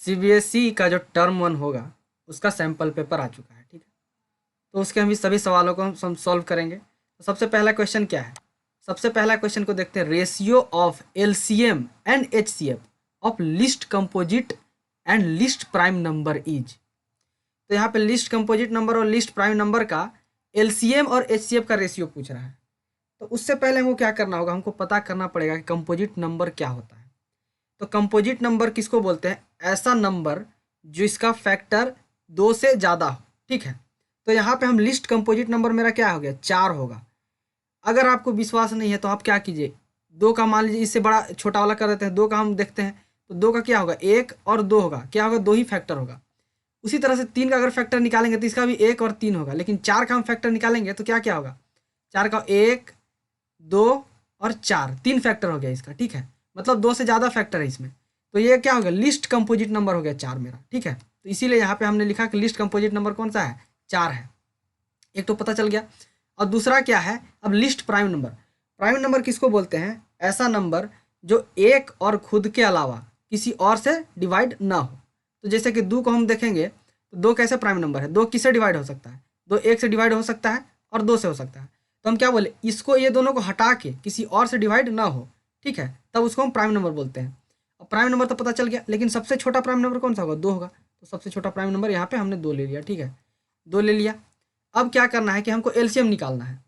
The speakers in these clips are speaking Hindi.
सीबीएसई का जो टर्म 1 होगा उसका सैंपल पेपर आ चुका है, ठीक है। तो उसके हम सभी सवालों को हम सॉल्व करेंगे। तो सबसे पहला क्वेश्चन क्या है? सबसे पहला क्वेश्चन को देखते हैं, ratio of LCM and HCF of list composite and list prime number is. तो यहाँ पे लिस्ट कंपोजिट नंबर और लिस्ट प्राइम नंबर का एलसीएम और एचसीएफ का रेशियो पूछ रहा है। तो उससे पहले हमको क्या करना होगा, हमको पता करना पड़ेगा कि कंपोजिट नंबर क्या होता है। तो कंपोजिट नंबर किसको बोलते हैं? ऐसा नंबर जो इसका फैक्टर 2 से ज़्यादा हो, ठीक है। तो यहाँ पे हम लिस्ट कंपोजिट नंबर मेरा क्या हो गया, 4 होगा। अगर आपको विश्वास नहीं है तो आप क्या कीजिए, 2 का मान लीजिए, इससे बड़ा छोटा वाला कर देते हैं, 2 का हम देखते हैं। तो 2 का क्या होगा, 1 और 2 होगा, क्या होगा, 2 ही फैक्टर होगा। उसी तरह से 3 का अगर फैक्टर निकालेंगे तो इसका भी 1 और 3 होगा, लेकिन 4 का हम फैक्टर निकालेंगे तो क्या क्या होगा, 4 का 1 2 और 4, 3 फैक्टर हो गया इसका, ठीक है। मतलब 2 से ज़्यादा फैक्टर है इसमें। तो ये क्या हो गया, लिस्ट कंपोजिट नंबर हो गया 4 मेरा, ठीक है। तो इसीलिए यहाँ पे हमने लिखा कि लिस्ट कंपोजिट नंबर कौन सा है, 4 है। एक तो पता चल गया। और दूसरा क्या है, अब list prime number. Prime number किसको बोलते हैं? ऐसा नंबर जो एक और खुद के अलावा किसी और से डिवाइड ना हो। तो जैसे कि 2 को हम देखेंगे तो 2 कैसे प्राइम नंबर है, 2 किससे डिवाइड हो सकता है, 2 1 से डिवाइड हो सकता है और 2 से हो सकता है। तो हम क्या बोले, इसको ये दोनों को हटा के किसी और से डिवाइड ना हो, ठीक है, तब उसको हम प्राइम नंबर बोलते हैं। अब प्राइम नंबर तो पता चल गया, लेकिन सबसे छोटा प्राइम नंबर कौन सा होगा, 2 होगा। तो सबसे छोटा प्राइम नंबर यहाँ पे हमने 2 ले लिया, ठीक है, 2 ले लिया। अब क्या करना है कि हमको एलसीएम निकालना है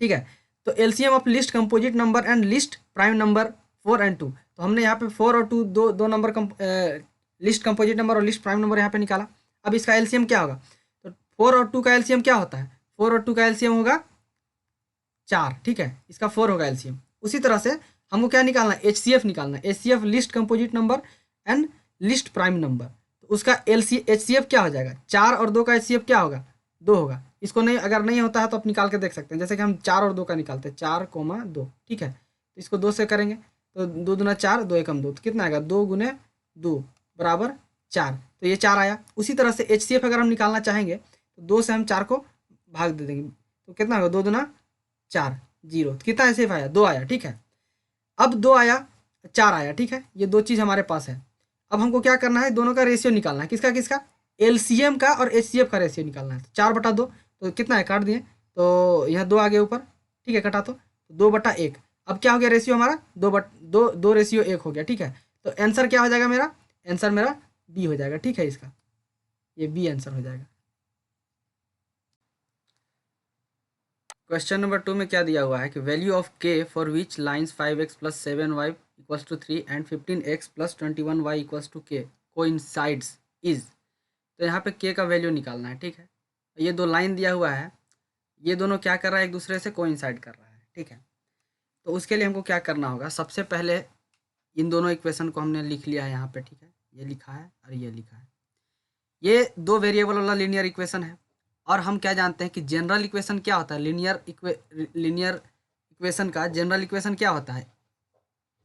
ठीक है। तो LCM of list composite number and list prime number 4 और 2। तो हमने यहाँ पे 4 और 2 दो नंबर लिस्ट कंपोजिट नंबर और लिस्ट प्राइम नंबर यहाँ पे निकाला। अब इसका एलसीएम क्या होगा, तो 4 और 2 का एलसीएम क्या होता है, 4 और 2 का एलसीएम होगा 4, ठीक है, इसका 4 होगा एलसीएम। उसी तरह से हमको क्या निकालना है, एचसीएफ निकालना है, HCF list composite number and list prime number. तो उसका एचसीएफ क्या हो जाएगा, 4 और 2 का एचसीएफ क्या होगा, 2 होगा। इसको नहीं, अगर नहीं होता है तो आप निकाल के देख सकते हैं, जैसे कि हम 4 और 2 का निकालते हैं, 4,2, ठीक है। तो इसको 2 से करेंगे तो 2 दूना 4, 2 एकम 2, तो कितना आएगा, 2 गुने 2 बराबर 4। तो ये 4 आया। उसी तरह से एचसीएफ अगर हम निकालना चाहेंगे तो 2 से हम 4 को भाग दे देंगे, तो कितना होगा, 2 दूना 4, 0। तो कितना एचसीएफ आया, 2 आया, ठीक है। अब 2 आया, 4 आया, ठीक है, ये 2 चीज़ हमारे पास है। अब हमको क्या करना है, दोनों का रेशियो निकालना है, किसका किसका, एलसीएम का और एचसीएफ का रेशियो निकालना है। तो 4/2, तो कितना है, काट दिए, तो यहाँ 2 आ गया ऊपर, ठीक है, कटा तो 2/1। अब क्या हो गया रेशियो हमारा, 2 रेशियो 1 हो गया, ठीक है। तो आंसर क्या हो जाएगा मेरा, आंसर मेरा बी हो जाएगा, ठीक है, इसका ये बी आंसर हो जाएगा। क्वेश्चन नंबर 2 में क्या दिया हुआ है कि वैल्यू ऑफ के for which lines 5x + 7y = 3 and 15x + 21y = k coincides is. तो यहाँ पे के का वैल्यू निकालना है, ठीक है। ये 2 लाइन दिया हुआ है, ये दोनों क्या कर रहा है, एक दूसरे से कोइंसाइड कर रहा है, ठीक है। तो उसके लिए हमको क्या करना होगा, सबसे पहले इन दोनों इक्वेशन को हमने लिख लिया है यहाँ पे, ठीक है, ये लिखा है और ये लिखा है। ये 2 वेरिएबल वाला लीनियर इक्वेशन है। और हम क्या जानते हैं कि जनरल इक्वेशन क्या होता है, लीनियर इक्वेशन का जनरल इक्वेशन क्या होता है,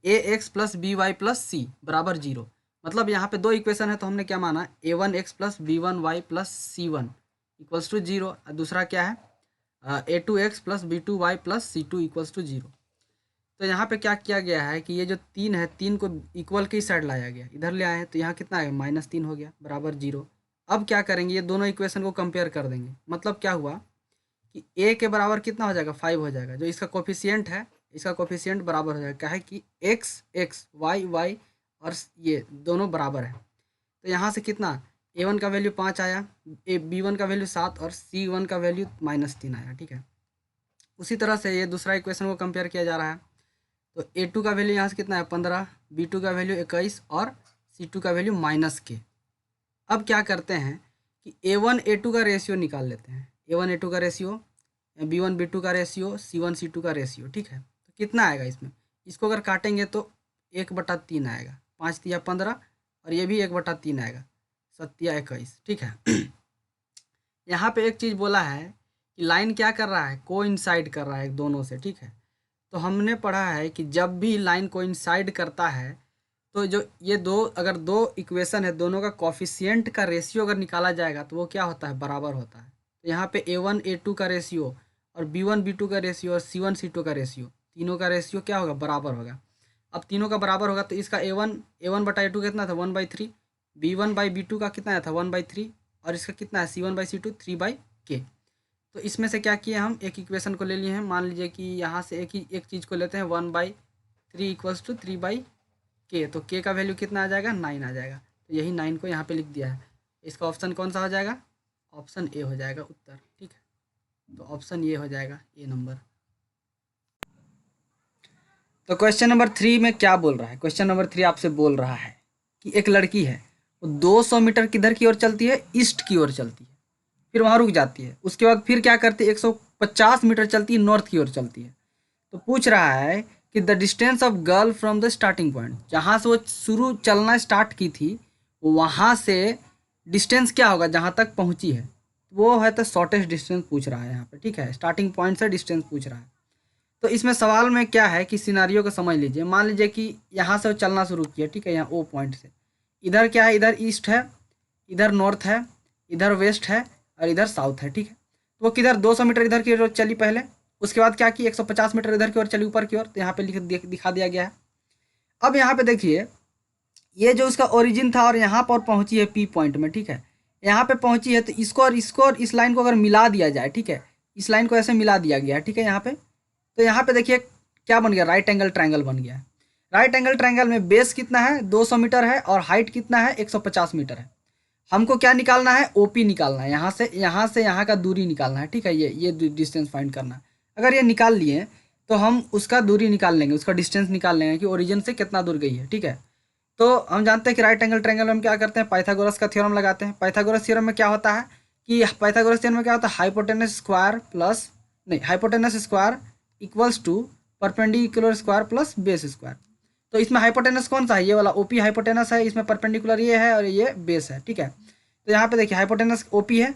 ax + by + c = 0। मतलब यहाँ पे 2 इक्वेशन है तो हमने क्या माना, a1x + b1y + c1 = 0। और दूसरा क्या है, a2x + b2y + c2 = 0। तो यहाँ पे क्या किया गया है कि ये जो 3 है, 3 को इक्वल की साइड लाया गया, इधर ले आए हैं, तो यहाँ कितना है, -3 हो गया बराबर 0। अब क्या करेंगे, ये दोनों इक्वेशन को कंपेयर कर देंगे। मतलब क्या हुआ कि a के बराबर कितना हो जाएगा, 5 हो जाएगा, जो इसका कोफिशिएंट है, इसका कोफिशिएंट बराबर हो जाएगा, क्या है कि x x y y और ये दोनों बराबर है। तो यहाँ से कितना, a1 का वैल्यू 5 आया, b1 का वैल्यू 7 और c1 का वैल्यू -3 आया, ठीक है। उसी तरह से ये दूसरा इक्वेशन को कंपेयर किया जा रहा है। तो a2 का वैल्यू यहाँ से कितना है, 15, b2 का वैल्यू 21 और c2 का वैल्यू -k। अब क्या करते हैं कि a1 a2 का रेशियो निकाल लेते हैं, a1 a2 का रेशियो, b1 b2 का रेशियो, c1 c2 का रेशियो, ठीक है। तो कितना आएगा इसमें, इसको अगर काटेंगे तो 1/3 आएगा, 5 तिया 15 और ये भी 1/3 आएगा, 7 तिया 21, ठीक है। यहाँ पे एक चीज़ बोला है कि लाइन क्या कर रहा है, कोइंसाइड कर रहा है दोनों से, ठीक है। तो हमने पढ़ा है कि जब भी लाइन कोइंसाइड करता है तो जो ये अगर 2 इक्वेशन है, दोनों का कोफिशिएंट का रेशियो अगर निकाला जाएगा तो वो क्या होता है, बराबर होता है। तो यहाँ पे a1 a2 का रेशियो और b1 b2 का रेशियो और c1 c2 का रेशियो, तीनों का रेशियो क्या होगा, बराबर होगा। अब तीनों का बराबर होगा तो इसका A1/A2 कितना था 1/3, B1/B2 का कितना आया था 1/3 और इसका कितना है C1/C2 3/K। तो इसमें से क्या किए हम एक इक्वेशन को ले लिए हैं, मान लीजिए कि यहाँ से एक चीज़ को लेते हैं 1/3 = 3/K। तो K का वैल्यू कितना आ जाएगा 9 आ जाएगा। तो यही 9 को यहाँ पे लिख दिया है। इसका ऑप्शन कौन सा हो जाएगा, ऑप्शन ए हो जाएगा उत्तर। ठीक है, तो ऑप्शन ये हो जाएगा ए नंबर। तो क्वेश्चन नंबर 3 में क्या बोल रहा है, क्वेश्चन नंबर 3 आपसे बोल रहा है कि एक लड़की है वो 200 मीटर किधर की ओर चलती है, ईस्ट की ओर चलती है, फिर वहाँ रुक जाती है, उसके बाद फिर क्या करती है 150 मीटर चलती है, नॉर्थ की ओर चलती है। तो पूछ रहा है कि the distance of girl from the starting point, जहाँ से वो शुरू चलना स्टार्ट की थी वहाँ से डिस्टेंस क्या होगा जहाँ तक पहुँची है, वो है तो शॉर्टेस्ट डिस्टेंस पूछ रहा है यहाँ पे। ठीक है, स्टार्टिंग पॉइंट से डिस्टेंस पूछ रहा है। तो इसमें सवाल में क्या है कि सिनारियो को समझ लीजिए। मान लीजिए कि यहाँ से वो चलना शुरू किया, ठीक है, यहाँ ओ पॉइंट से, इधर क्या है, इधर ईस्ट है, इधर नॉर्थ है, इधर वेस्ट है और इधर साउथ है। ठीक है, तो वो किधर 200 मीटर इधर की ओर चली पहले, उसके बाद क्या की 150 मीटर इधर की ओर चली ऊपर की ओर। तो यहाँ पे दिखा दिया गया है। अब यहाँ पे देखिए ये जो उसका ओरिजिन था और यहाँ पर पहुँची है पी पॉइंट में। ठीक है, यहाँ पे पहुँची है तो इसको और इस लाइन को अगर मिला दिया जाए, ठीक है, इस लाइन को ऐसे मिला दिया गया है। ठीक है, यहाँ पे तो यहाँ पे देखिए क्या बन गया, राइट एंगल ट्रायंगल बन गया है। राइट एंगल ट्रायंगल में बेस कितना है 200 मीटर है और हाइट कितना है 150 मीटर है। हमको क्या निकालना है, ओपी निकालना है, यहाँ से यहाँ का दूरी निकालना है। ठीक है, ये डिस्टेंस फाइंड करना है। अगर ये निकाल लिए तो हम उसका दूरी निकाल लेंगे, उसका डिस्टेंस निकाल लेंगे कि ओरिजिन से कितना दूर गई है। ठीक है, तो हम जानते हैं कि राइट एंगल ट्रायंगल में हम क्या करते हैं, पाइथागोरस का थ्योरम लगाते हैं। पाइथागोरस थ्योरम में क्या होता है कि पाइथागोरस थ्योरम में क्या होता है, hypotenuse square equals to perpendicular square plus base square. तो इसमें हाइपोटेनस कौन सा है, ये वाला ओपी हाइपोटेनस है, इसमें परपेंडिकुलर ये है और ये बेस है। ठीक है, तो यहाँ पे देखिए हाइपोटेनस ओपी है,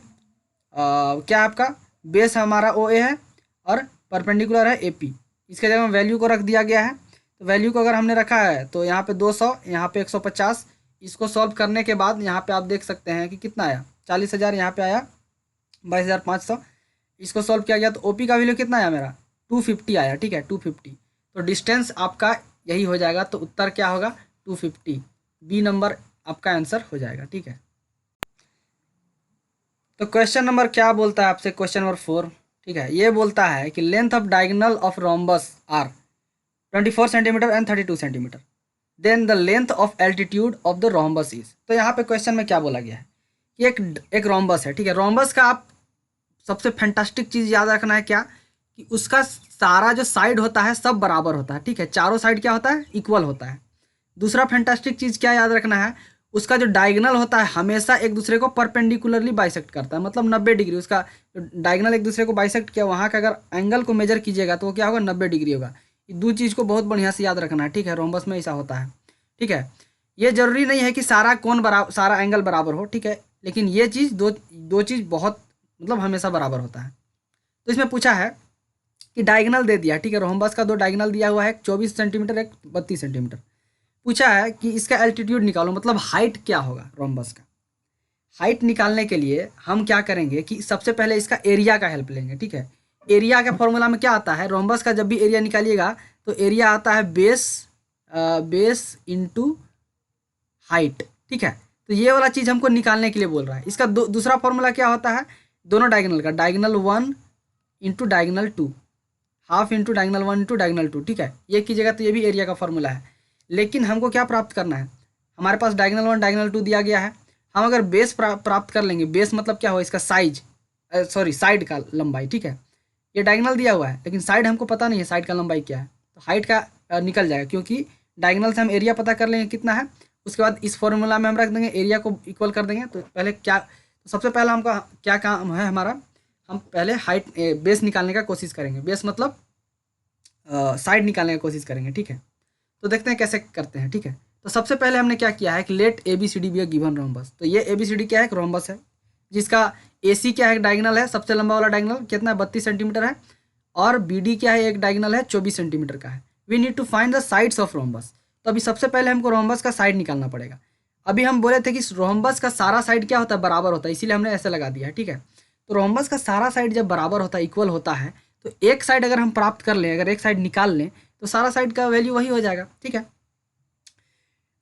क्या आपका बेस हमारा ओ ए है और परपेंडिकुलर है ए पी। इसके जगह में वैल्यू को रख दिया गया है। तो वैल्यू को अगर हमने रखा है तो यहाँ पे 200, यहाँ पे 150। इसको सॉल्व करने के बाद यहाँ पे आप देख सकते हैं कि कितना आया 40,000, यहाँ पे आया 22,500। इसको सॉल्व किया गया तो ओपी का वैल्यू कितना आया मेरा 250 आया। ठीक है, 250। तो डिस्टेंस आपका यही हो जाएगा। तो उत्तर क्या होगा 250, बी नंबर आपका आंसर हो जाएगा। ठीक है, तो क्वेश्चन नंबर क्या बोलता है आपसे, क्वेश्चन नंबर 4। ठीक है, ये बोलता है कि length of diagonal of rhombus are 24 centimetre and 32 centimetre, then the length of altitude of the rhombus is. तो यहाँ पे क्वेश्चन में क्या बोला गया है कि एक रोम्बस है। ठीक है, रोम्बस का आप सबसे फैंटास्टिक चीज़ याद रखना है क्या कि उसका सारा जो साइड होता है सब बराबर होता है। ठीक है, चारों साइड क्या होता है, इक्वल होता है। दूसरा फैंटास्टिक चीज़ क्या याद रखना है, उसका जो डायगोनल होता है हमेशा एक दूसरे को परपेंडिकुलरली बाइसेक्ट करता है, मतलब 90 डिग्री। उसका डायगोनल एक दूसरे को बाइसेक्ट किया, वहाँ का अगर एंगल को मेजर कीजिएगा तो वो क्या होगा 90 डिग्री होगा। ये दो चीज़ को बहुत बढ़िया से याद रखना है। ठीक है, रोम्बस में ऐसा होता है। ठीक है, ये जरूरी नहीं है कि सारा कोण बराबर, सारा एंगल बराबर हो। ठीक है, लेकिन ये चीज़ दो चीज़ बहुत मतलब हमेशा बराबर होता है। तो इसमें पूछा है कि डायगोनल दे दिया। ठीक है, रोम्बस का दो डायगोनल दिया हुआ है, एक 24 सेंटीमीटर, एक 32 सेंटीमीटर। पूछा है कि इसका एल्टीट्यूड निकालो, मतलब हाइट क्या होगा रोम्बस का। हाइट निकालने के लिए हम क्या करेंगे कि सबसे पहले इसका एरिया का हेल्प लेंगे। ठीक है, एरिया का फॉर्मूला में क्या आता है, रोम्बस का जब भी एरिया निकालिएगा तो एरिया आता है बेस इंटू हाइट। ठीक है, तो ये वाला चीज़ हमको निकालने के लिए बोल रहा है। इसका दूसरा फॉर्मूला क्या होता है, दोनों डायगोनल का, diagonal 1 into diagonal 2, half into diagonal 1 into diagonal 2। ठीक है, ये कीजिएगा तो ये भी एरिया का फॉर्मूला है। लेकिन हमको क्या प्राप्त करना है, हमारे पास डायगोनल 1 डायगोनल 2 दिया गया है। हम अगर बेस प्राप्त कर लेंगे, बेस मतलब क्या हो, इसका साइज, साइड का लंबाई। ठीक है, ये डायगोनल दिया हुआ है लेकिन साइड हमको पता नहीं है साइड का लंबाई क्या है, तो हाइट का निकल जाएगा, क्योंकि डायगोनल से हम एरिया पता कर लेंगे कितना है। उसके बाद इस फॉर्मूला में हम रख देंगे, एरिया को इक्वल कर देंगे। तो पहले क्या, तो सबसे पहला हमका क्या काम है हमारा, हम पहले हाइट बेस निकालने का कोशिश करेंगे। बेस मतलब साइड निकालने की कोशिश करेंगे। ठीक है, तो देखते हैं कैसे करते हैं। ठीक है, तो सबसे पहले हमने क्या किया है कि let ABCD be a given rhombus. तो ये ABCD क्या है, एक रोम्बस है जिसका AC क्या है, डायगोनल है, सबसे लंबा वाला डायगोनल कितना है 32 सेंटीमीटर है, और BD क्या है, एक डायगोनल है 24 सेंटीमीटर का है। We need to find the sides of rhombus. तो अभी सबसे पहले हमको रोम्बस का साइड निकालना पड़ेगा। अभी हम बोले थे कि रोम्बस का सारा साइड क्या होता है, बराबर होता है, इसीलिए हमने ऐसे लगा दिया है। ठीक है, तो रोम्बस का सारा साइड जब बराबर होता है, इक्वल होता है, तो एक साइड अगर हम प्राप्त कर लें, अगर एक साइड निकाल लें तो सारा साइड का वैल्यू वही हो जाएगा, ठीक है।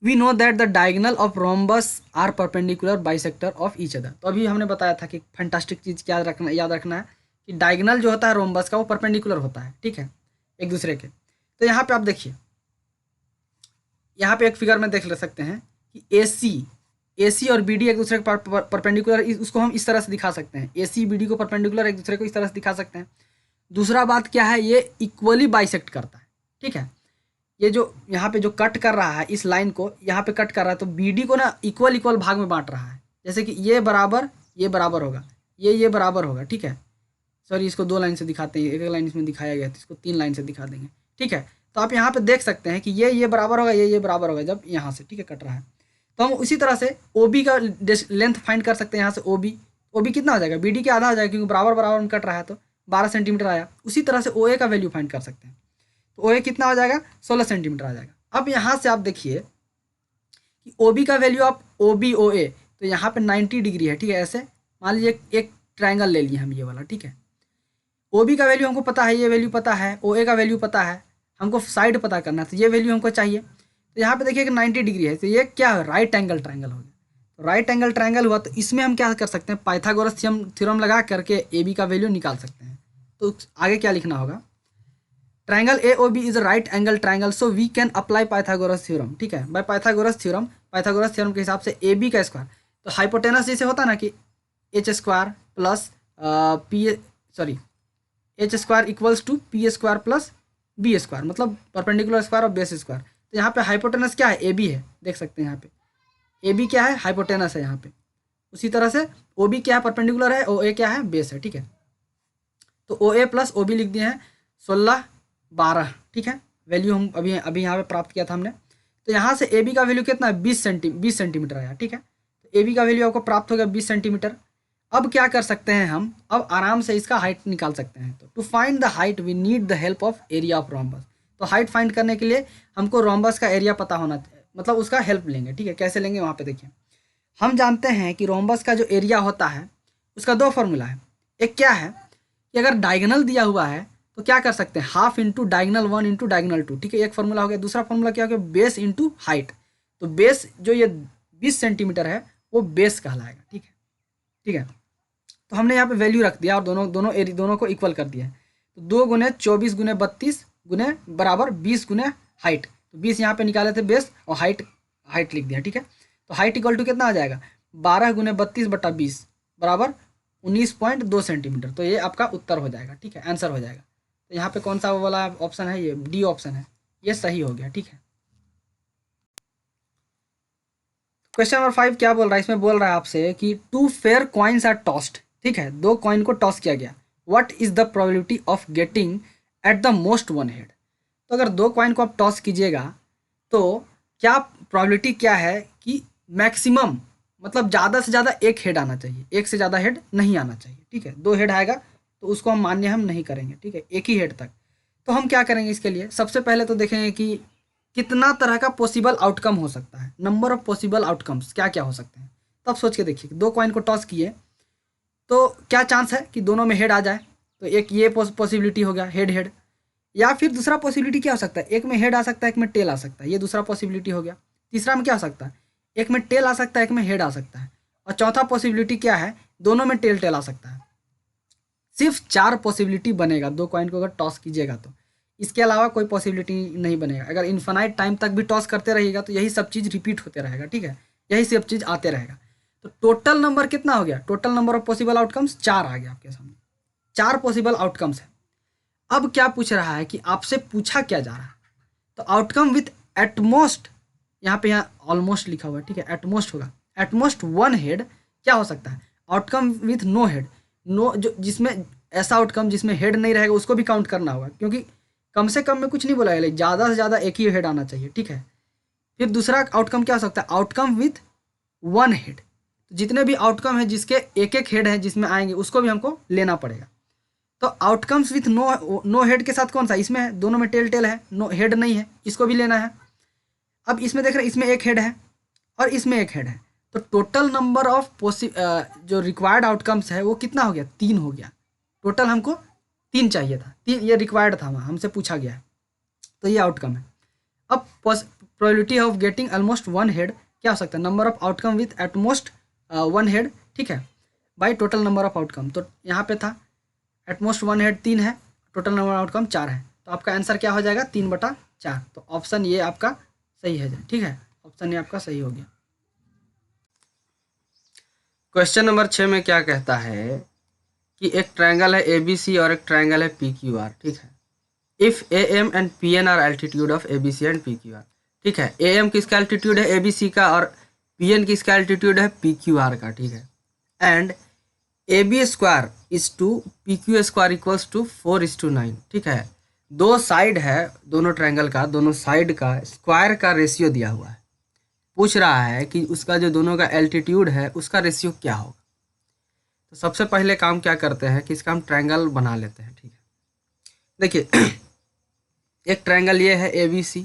We know that the diagonal of rhombus are perpendicular bisector of each other. तो अभी हमने बताया था कि फैंटास्टिक चीज़ क्या याद रखना है कि डायगनल जो होता है रोम्बस का वो परपेंडिकुलर होता है, ठीक है, एक दूसरे के। तो यहाँ पे आप देखिए, यहाँ पे एक फिगर में देख ले सकते हैं कि ए सी और बी डी एक दूसरे के परपेंडिकुलर, उसको हम इस तरह से दिखा सकते हैं, ए सी बी डी को परपेंडिकुलर एक दूसरे को इस तरह से दिखा सकते हैं। दूसरा बात क्या है, ये इक्वली बाइसेक्ट करता है, ठीक है। ये जो यहाँ पे जो कट कर रहा है इस लाइन को, यहाँ पे कट कर रहा है, तो बी डी को ना इक्वल भाग में बांट रहा है, जैसे कि ये बराबर होगा, ये बराबर होगा, ठीक है। सॉरी, इसको 2 लाइन से दिखाते हैं, एक लाइन इसमें दिखाया गया है तो इसको 3 लाइन से दिखा देंगे, ठीक है। तो आप यहाँ पे देख सकते हैं कि ये बराबर होगा, ये बराबर होगा जब यहाँ से, ठीक है, कट रहा है। तो हम उसी तरह से ओ बी का लेंथ फाइंड कर सकते हैं। यहाँ से ओ बी कितना हो जाएगा, बी डी के आधा हो जाएगा, क्योंकि बराबर में कट रहा है तो 12 सेंटीमीटर आया। उसी तरह से ओ ए का वैल्यू फाइंड कर सकते हैं, तो ओ ए कितना हो जाएगा, 16 सेंटीमीटर आ जाएगा। अब यहाँ से आप देखिए कि ओ बी का वैल्यू आप ओ बी ओ ए, तो यहाँ पे 90 डिग्री है, ठीक है। ऐसे मान लीजिए एक ट्रायंगल ले लिए हम ये वाला, ठीक है। ओ बी का वैल्यू हमको पता है, ये वैल्यू पता है, ओ ए का वैल्यू पता है, हमको साइड पता करना है, तो ये वैल्यू हमको चाहिए। तो यहाँ पे देखिए कि 90 डिग्री है, तो ये क्या है, राइट एंगल ट्रायंगल हो गया। तो राइट एंगल ट्रायंगल हुआ, तो इसमें हम क्या कर सकते हैं, पाइथागोरस थ्योरम लगा करके ए बी का वैल्यू निकाल सकते हैं। तो आगे क्या लिखना होगा, triangle A O B is a right angle triangle, so we can apply Pythagoras theorem, ठीक है। बाय पाइथागोरस थ्योरम के हिसाब से ए बी का स्क्वायर, तो हाइपोटेनस जैसे होता है ना कि H square plus H square equals to P square plus B square, मतलब परपेंडिकुलर स्क्वायर और बेस स्क्वायर। तो यहाँ पे हाइपोटेनस क्या है, ए बी है, देख सकते हैं यहाँ पे ए बी क्या है, हाइपोटेनस है यहाँ पे। उसी तरह से ओ बी क्या है, परपेंडिकुलर है, ओ ए क्या है, बेस है, ठीक है। तो ओ ए प्लस ओ बी लिख दिए हैं 16 12, ठीक है। वैल्यू हम अभी यहाँ पे प्राप्त किया था हमने। तो यहाँ से ए बी का वैल्यू कितना है, 20 सेंटीमीटर आया, ठीक है। तो ए बी का वैल्यू आपको प्राप्त हो गया 20 सेंटीमीटर। अब क्या कर सकते हैं हम, अब आराम से इसका हाइट निकाल सकते हैं। तो to find the height we need the help of area of rhombus. तो हाइट फाइंड करने के लिए हमको रोम्बस का एरिया पता होना चाहिए, मतलब उसका हेल्प लेंगे, ठीक है। कैसे लेंगे वहाँ पे देखिए, हम जानते हैं कि रोम्बस का जो एरिया होता है उसका 2 फॉर्मूला है। एक क्या है कि अगर डायगोनल दिया हुआ है तो क्या कर सकते हैं, half into diagonal 1 into diagonal 2, ठीक है, एक फॉर्मूला हो गया। दूसरा फॉर्मूला क्या हो गया, बेस इंटू हाइट। तो बेस जो ये 20 सेंटीमीटर है वो बेस कहलाएगा, ठीक है, ठीक है। तो हमने यहाँ पे वैल्यू रख दिया और दोनों को इक्वल कर दिया है। तो 2 गुने 24 गुने 32 गुने बराबर 20 गुने हाइट, तो 20 यहाँ पे निकाले थे बेस और हाइट लिख दिया, ठीक है। तो हाइट इक्वल टू कितना आ जाएगा, 12 गुने 32 बटा 20 बराबर 19.2 सेंटीमीटर। तो ये आपका उत्तर हो जाएगा, ठीक है, आंसर हो जाएगा। तो यहाँ पे कौन सा वाला ऑप्शन है, ये डी ऑप्शन है, ये सही हो गया, ठीक है। क्वेश्चन नंबर 5 क्या बोल रहा है, इसमें बोल रहा है आपसे कि 2 फेयर कॉइन्स आर टॉस्ड, ठीक है, 2 कॉइन को टॉस किया गया। What is the probability of getting at the most 1 head. तो अगर 2 कॉइन को आप टॉस कीजिएगा तो क्या प्रोबेबिलिटी क्या है कि मैक्सिमम, मतलब ज़्यादा से ज़्यादा 1 हेड आना चाहिए, 1 से ज़्यादा हेड नहीं आना चाहिए, ठीक है। 2 हेड आएगा तो उसको हम मान्य हम नहीं करेंगे, ठीक है, 1 ही हेड तक। तो हम क्या करेंगे इसके लिए, सबसे पहले तो देखेंगे कि कितना तरह का पॉसिबल आउटकम हो सकता है, नंबर ऑफ पॉसिबल आउटकम्स क्या क्या हो सकते हैं। तब सोच के देखिए, 2 कॉइन को टॉस किए तो क्या चांस है कि दोनों में हेड आ जाए। तो एक ये पॉसिबिलिटी हो गया हेड हेड, या फिर दूसरा पॉसिबिलिटी क्या हो सकता है, एक में हेड आ सकता है, एक में टेल आ सकता है, ये दूसरा पॉसिबिलिटी हो गया। तीसरा में क्या हो सकता है, एक में टेल आ सकता है, एक में हेड आ सकता है। और चौथा पॉसिबिलिटी क्या है, दोनों में टेल आ सकता है। सिर्फ 4 पॉसिबिलिटी बनेगा 2 कॉइन को अगर टॉस कीजिएगा तो, इसके अलावा कोई पॉसिबिलिटी नहीं बनेगा। अगर इन्फिनाइट टाइम तक भी टॉस करते रहिएगा तो यही सब चीज़ रिपीट होते रहेगा, ठीक है, यही सब चीज़ आते रहेगा। तो टोटल नंबर कितना हो गया, total number of possible outcomes 4 आ गया आपके सामने, 4 पॉसिबल आउटकम्स है। अब क्या पूछ रहा है कि आपसे पूछा क्या जा रहा है, तो आउटकम विथ एटमोस्ट, यहाँ ऑलमोस्ट लिखा हुआ है, ठीक है, एटमोस्ट होगा, एटमोस्ट 1 हेड क्या हो सकता है, outcome with no head, no जो जिसमें ऐसा आउटकम जिसमें हेड नहीं रहेगा उसको भी काउंट करना होगा, क्योंकि कम से कम में कुछ नहीं बोला है, ज़्यादा से ज़्यादा 1 ही हेड आना चाहिए, ठीक है। फिर दूसरा आउटकम क्या हो सकता है, आउटकम विथ 1 हेड, जितने भी आउटकम है जिसके एक हेड है जिसमें आएंगे उसको भी हमको लेना पड़ेगा। तो आउटकम्स विथ नो हेड के साथ कौन सा, इसमें है, दोनों में टेल है, नो हेड नहीं है, इसको भी लेना है। अब इसमें देख रहे हैं, इसमें 1 हेड है और इसमें 1 हेड है, तो टोटल नंबर ऑफ जो रिक्वायर्ड आउटकम्स है वो कितना हो गया, 3 हो गया। टोटल हमको 3 चाहिए था, 3 ये रिक्वायर्ड था, हमसे पूछा गया है। तो ये आउटकम है। अब probability of getting almost one head क्या हो सकता है, number of outcome with at most one head, ठीक है, by total number of outcome. तो यहाँ पे था एटमोस्ट वन हेड 3 है, टोटल नंबर आउटकम 4 है, तो आपका आंसर क्या हो जाएगा 3/4। तो ऑप्शन ये आपका सही है, ठीक है, ऑप्शन ये आपका सही हो गया। क्वेश्चन नंबर 6 में क्या कहता है कि एक ट्रायंगल है ABC और एक ट्रायंगल है PQR, ठीक है। If AM and PN are altitude of ABC and PQR, ठीक है। AM किसका एल्टीट्यूड है ABC का और PN किसका एल्टीट्यूड है PQR का, ठीक है। And AB square is to PQ square equals to 4:9, ठीक है। दो साइड है दोनों ट्रायंगल का, दोनों साइड का स्क्वायर का रेशियो दिया हुआ है। पूछ रहा है कि उसका जो दोनों का एल्टीट्यूड है उसका रेशियो क्या होगा। तो सबसे पहले काम क्या करते हैं कि इसका हम ट्रायंगल बना लेते हैं, ठीक है। देखिए एक ट्रायंगल ये है ABC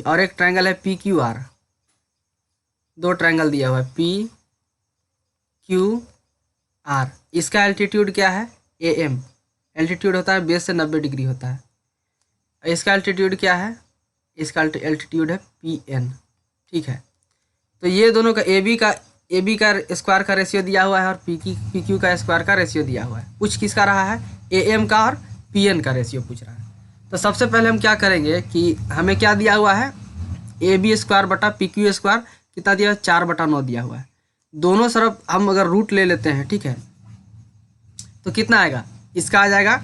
और एक ट्रायंगल है PQR। दो ट्रायंगल दिया हुआ है PQR। इसका एल्टीट्यूड क्या है AM, एल्टीट्यूड होता है बेस से 90 डिग्री होता है। इसका एल्टीट्यूड क्या है, इसका एल्टीट्यूड है PN, ठीक है। तो ये दोनों का AB का स्क्वायर का रेशियो दिया हुआ है और PQ का स्क्वायर का रेशियो दिया हुआ है। पूछ किसका रहा है, AM का और PN का रेशियो पूछ रहा है। तो सबसे पहले हम क्या करेंगे कि हमें क्या दिया हुआ है, AB स्क्वायर बटा PQ स्क्वायर कितना दिया है, 4/9 दिया हुआ है। दोनों तरफ हम अगर रूट ले लेते हैं, ठीक है, तो कितना आएगा, इसका आ जाएगा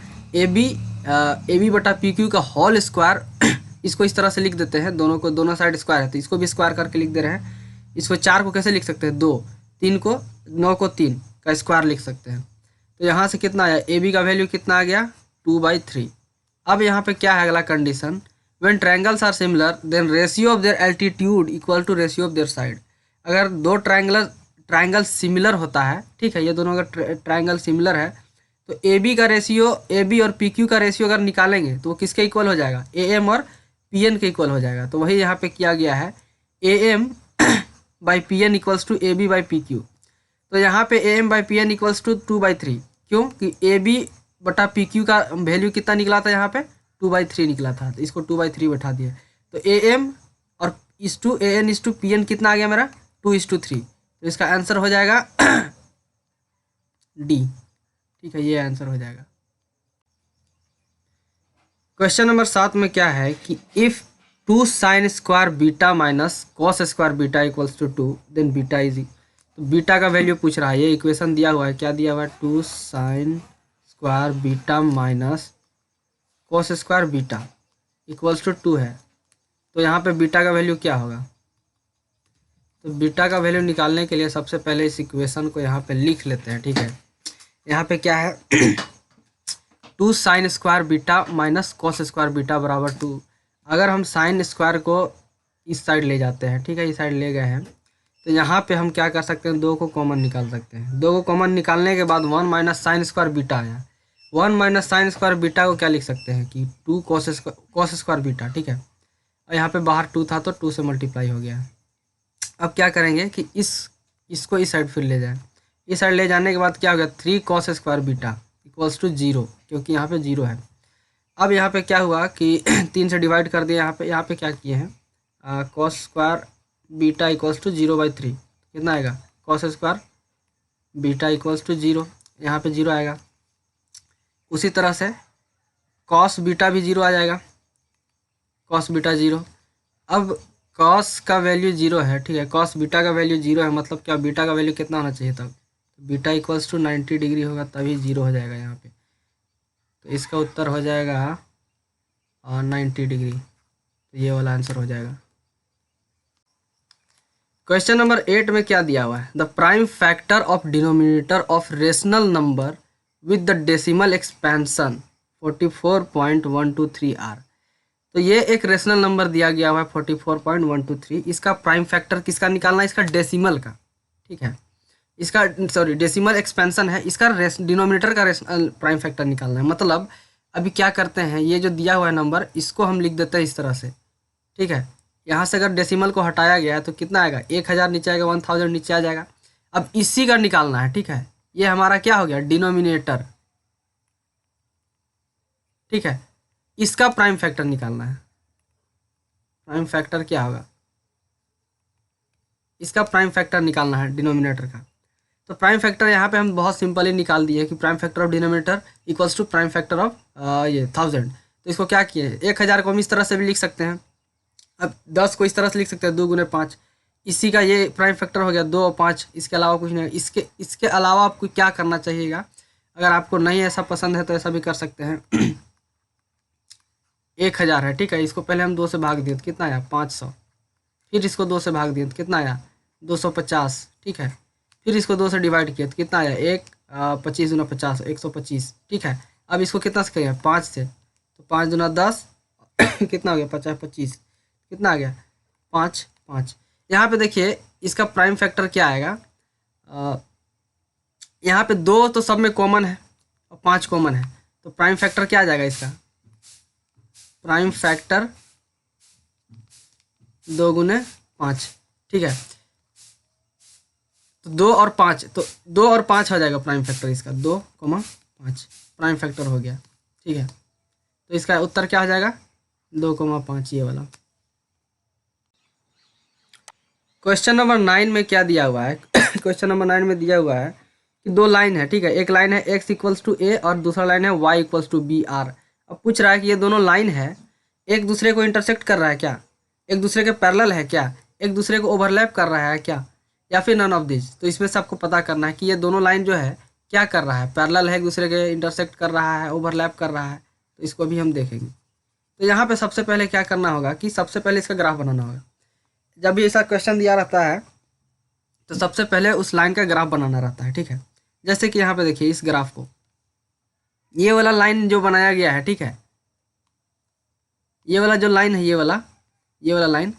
AB बटा PQ का होल स्क्वायर। इसको इस तरह से लिख देते हैं, दोनों को, दोनों साइड स्क्वायर है तो इसको भी स्क्वायर करके लिख दे रहे हैं। इसको 4 को कैसे लिख सकते हैं, 2, 3 को 9 को 3 का स्क्वायर लिख सकते हैं। तो यहाँ से कितना आया, AB का वैल्यू कितना आ गया 2/3। अब यहाँ पे क्या है अगला condition, when triangles are similar then ratio of their altitude equal to ratio of their side. अगर दो ट्रायंगल सिमिलर होता है, ठीक है, ये दोनों अगर ट्रायंगल सिमिलर है तो AB का रेशियो, AB और PQ का रेशियो अगर निकालेंगे तो वो किसके इक्वल हो जाएगा, AM और PN के इक्वल हो जाएगा। तो वही यहाँ पे किया गया है, AM by PN equals to AB by PQ। तो यहाँ पे AM by PN equals to 2/3, क्यों कि AB बटा PQ का वैल्यू कितना निकला था, यहाँ पे 2/3 निकला था, तो इसको 2/3 बैठा दिए। तो AM और AN PN कितना आ गया मेरा 2:3। तो इसका आंसर हो जाएगा D, ठीक है, ये आंसर हो जाएगा। क्वेश्चन नंबर 7 में क्या है कि if 2 sin square beta minus cos square beta equals to 2 then beta is, तो बीटा का वैल्यू पूछ रहा है। ये इक्वेशन दिया हुआ है, क्या दिया हुआ है, 2 sin square beta minus cos square beta equals to 2 है। तो यहाँ पे बीटा का वैल्यू क्या होगा, तो बीटा का वैल्यू निकालने के लिए सबसे पहले इस इक्वेशन को यहाँ पे लिख लेते हैं, ठीक है। यहाँ पे क्या है 2 sin square beta minus cos square beta बराबर 2। अगर हम साइन स्क्वायर को इस साइड ले जाते हैं, ठीक है, इस साइड ले गए हैं, तो यहाँ पे हम क्या कर सकते हैं, 2 को कॉमन निकाल सकते हैं। 2 को कॉमन निकालने के बाद 1 माइनस साइन स्क्वायर बीटा आया। 1 माइनस साइन स्क्वायर बीटा को क्या लिख सकते हैं कि 2 कॉस स्क्वायर बीटा, ठीक है। और यहाँ पे बाहर 2 था तो 2 से मल्टीप्लाई हो गया। अब क्या करेंगे कि इसको इस साइड फिर ले जाएं। इस साइड ले जाने के बाद क्या हो गया, 3 cos square beta equals to 0, क्योंकि यहाँ पे 0 है। अब यहाँ पे क्या हुआ कि 3 से डिवाइड कर दिया। यहाँ पे क्या किए हैं, cos square beta equals to 0/3 कितना आएगा, cos square beta equals to 0, यहाँ पे 0 आएगा। उसी तरह से कॉस बीटा भी 0 आ जाएगा, कॉस बीटा 0। अब कॉस का वैल्यू 0 है, ठीक है, कॉस बीटा का वैल्यू 0 है, मतलब क्या बीटा का वैल्यू कितना होना चाहिए तब, बीटा इक्वल्स टू 90 डिग्री होगा तभी 0 हो जाएगा यहाँ पे। तो इसका उत्तर हो जाएगा 90 डिग्री, तो ये वाला आंसर हो जाएगा। क्वेश्चन नंबर 8 में क्या दिया हुआ है, the prime factor of denominator of rational number with the decimal expansion 44.123 are. तो ये एक रेशनल नंबर दिया गया हुआ है 44.123। इसका प्राइम फैक्टर किसका निकालना है, इसका डेसिमल का, ठीक है, इसका सॉरी डेसिमल एक्सपेंशन है, इसका डिनोमिनेटर का प्राइम फैक्टर निकालना है। मतलब अभी क्या करते हैं, ये जो दिया हुआ है नंबर इसको हम लिख देते हैं इस तरह से, ठीक है। यहाँ से अगर डेसिमल को हटाया गया है तो कितना आएगा, 1000 नीचे आएगा, 1000 नीचे आ जाएगा। अब इसी का निकालना है, ठीक है, ये हमारा क्या हो गया डिनोमिनेटर, ठीक है। इसका प्राइम फैक्टर निकालना है। प्राइम फैक्टर क्या होगा, इसका प्राइम फैक्टर निकालना है डिनोमिनेटर का। तो प्राइम फैक्टर यहाँ पे हम बहुत सिंपली निकाल दिए कि prime factor of denominator equals to prime factor of ये 1000। तो इसको क्या किए, 1000 को हम इस तरह से भी लिख सकते हैं, अब 10 को इस तरह से लिख सकते हैं 2 गुने 5, इसी का ये प्राइम फैक्टर हो गया 2 और 5, इसके अलावा कुछ नहीं। इसके अलावा आपको क्या करना चाहिएगा, अगर आपको नहीं ऐसा पसंद है तो ऐसा भी कर सकते हैं 1000 है, ठीक है, इसको पहले हम 2 से भाग दिए तो कितना आया 500, फिर इसको 2 से भाग दिए तो कितना आया 250, ठीक है, फिर इसको 2 से डिवाइड किया तो कितना आया 25 दूना 50 125, ठीक है। अब इसको कितना से करेंगे 5 से, तो 5 दूना 10 कितना हो गया 50 25, कितना आ गया 5 5। यहाँ पे देखिए इसका प्राइम फैक्टर क्या आएगा, यहाँ पे 2 तो सब में कॉमन है और 5 कॉमन है, तो प्राइम फैक्टर क्या आ जाएगा इसका, प्राइम फैक्टर 2 गुने 5, ठीक है। तो 2 और 5, तो 2 और 5 हो जाएगा प्राइम फैक्टर इसका, 2,5 प्राइम फैक्टर हो गया, ठीक है। तो इसका उत्तर क्या हो जाएगा 2,5 ये वाला। क्वेश्चन नंबर 9 में क्या दिया हुआ है क्वेश्चन नंबर 9 में दिया हुआ है कि 2 लाइन है, ठीक है, एक लाइन है x इक्वल्स टू ए और दूसरा लाइन है y equals to B R. अब पूछ रहा है कि ये दोनों लाइन है एक दूसरे को इंटरसेक्ट कर रहा है क्या, एक दूसरे के पैरेलल है क्या, एक दूसरे को ओवरलैप कर रहा है क्या, या फिर नन ऑफ दिस। तो इसमें से आपको पता करना है कि ये दोनों लाइन जो है क्या कर रहा है, पैरेलल है, एक दूसरे के इंटरसेक्ट कर रहा है, ओवरलैप कर रहा है। तो इसको भी हम देखेंगे। तो यहाँ पे सबसे पहले क्या करना होगा कि सबसे पहले इसका ग्राफ बनाना होगा। जब भी ऐसा क्वेश्चन दिया रहता है तो सबसे पहले उस लाइन का ग्राफ बनाना रहता है, ठीक है। जैसे कि यहाँ पे देखिए इस ग्राफ को, ये वाला लाइन जो बनाया गया है, ठीक है, ये वाला जो लाइन है, ये वाला लाइन,